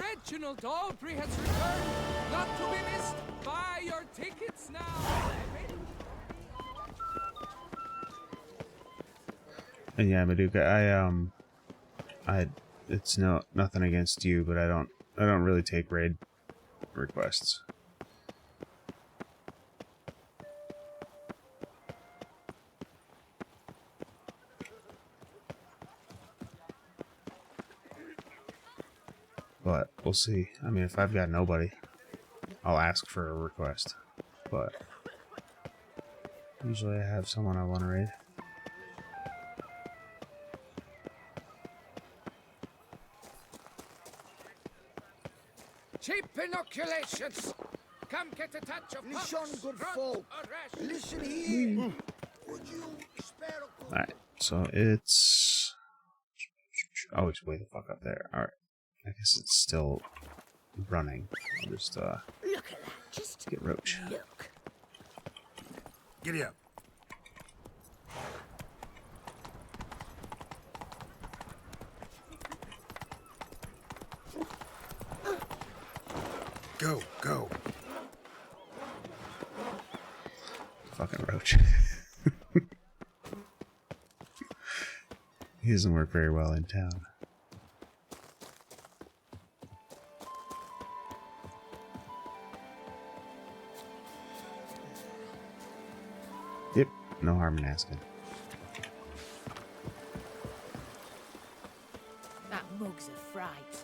Reginald Aubrey has returned, not to be missed. Buy your tickets now. And yeah, Maduka, it's nothing against you, but I don't really take raid requests. But we'll see. I mean, if I've got nobody, I'll ask for a request. But usually I have someone I want to raid. Cheap inoculations! Come get a touch of Listen, good rot, folk. or rash. Listen here. Would you spare a Alright, so it's... Oh, it's way the fuck up there. Alright. I guess it's still running. I'll just, Look at that. Just get Roach. look. Giddy up. Go, go. Fucking Roach. He doesn't work very well in town. Yep, no harm in asking. That mug's a fright.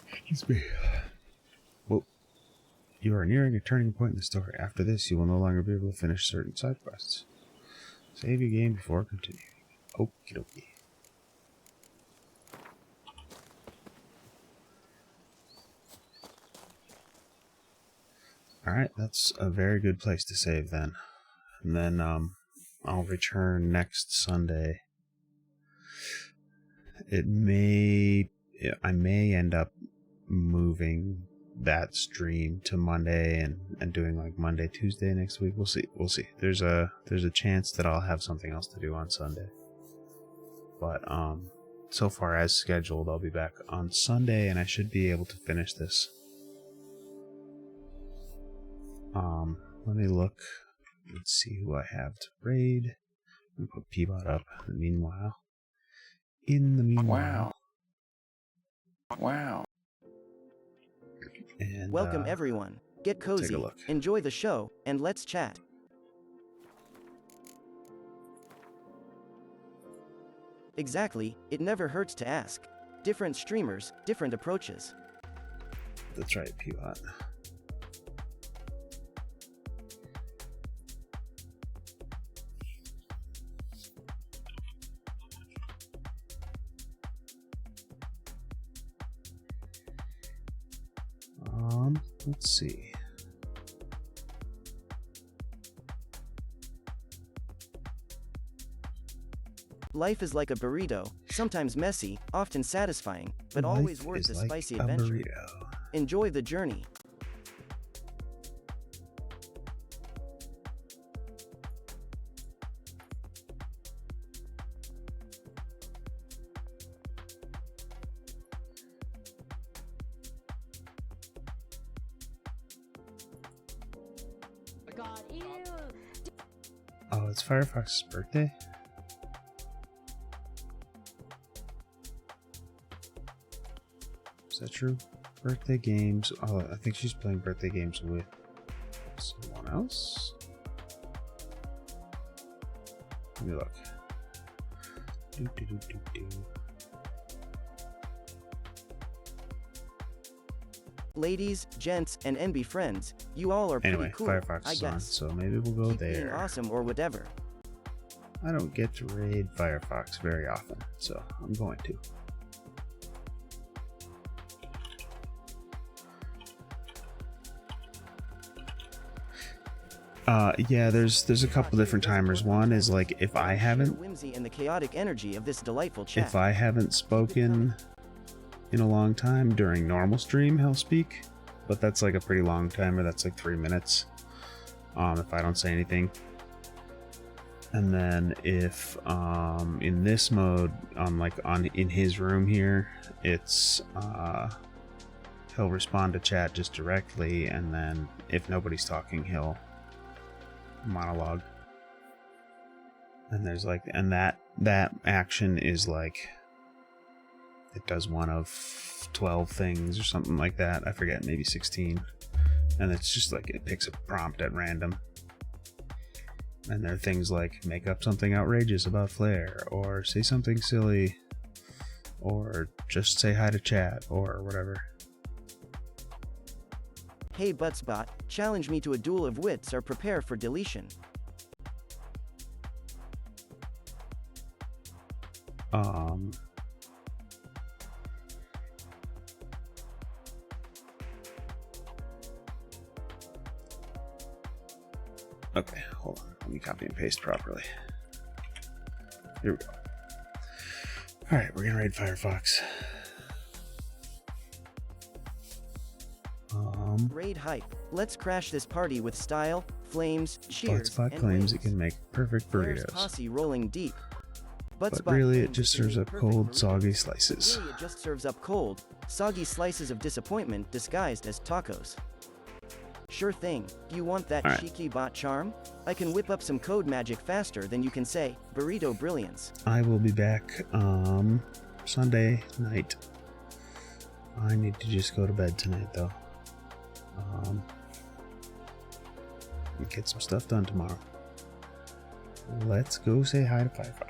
Excuse me. Well, you are nearing a turning point in the story. After this, you will no longer be able to finish certain side quests. Save your game before continuing. Okie dokie. Alright, that's a very good place to save then. And then I'll return next Sunday. I may end up moving that stream to Monday and doing like Monday, Tuesday next week. We'll see. There's a chance that I'll have something else to do on Sunday. But so far as scheduled, I'll be back on Sunday and I should be able to finish this. Let me look. Let's see who I have to raid. I'm gonna put Peabot up in the meanwhile. Wow. And, welcome everyone. Get cozy, take a look. enjoy the show, and let's chat. Exactly, it never hurts to ask. Different streamers, different approaches. That's right, Peabot. Let's see. Life is like a burrito, sometimes messy, often satisfying, but Life always worth is the like spicy a adventure. burrito. Enjoy the journey. Oh, it's Firefox's birthday? Is that true? Birthday games. Oh, I think she's playing birthday games with someone else. Let me look. Ladies, gents, and NB friends, you all are pretty Anyway, cool, Firefox I is on, guess. so maybe we'll go Keep being there. awesome or whatever. I don't get to raid Firefox very often, so I'm going to. Yeah, there's a couple different timers. One is like if I haven't whimsy and the chaotic energy of this delightful chat. if I haven't spoken in a long time during normal stream, he'll speak. But that's like a pretty long timer. That's like 3 minutes. If I don't say anything. And then if in this mode, in his room here, it's he'll respond to chat just directly, and then if nobody's talking, he'll monologue. And there's like, and that action is like, it does one of 12 things or something like that. I forget, maybe 16. And it's just like it picks a prompt at random. And there are things like make up something outrageous about Flair, or say something silly, or just say hi to chat, or whatever. Hey Butsbot, challenge me to a duel of wits or prepare for deletion. Okay, hold on. Let me copy and paste properly. Here we go. Alright, we're gonna raid Firefox. Raid hype. Let's crash this party with style, flames, cheers, Butsbot and claims wings. it can make perfect Flair's burritos. posse rolling deep. But Butsbot really, claims it just can serves make up perfect cold, burritos. soggy slices. Really, it just serves up cold, soggy slices of disappointment disguised as tacos. Sure thing. Do you want that Alright. cheeky bot charm? I can whip up some code magic faster than you can say, burrito brilliance. I will be back Sunday night. I need to just go to bed tonight, though. And get some stuff done tomorrow. Let's go say hi to Firefox.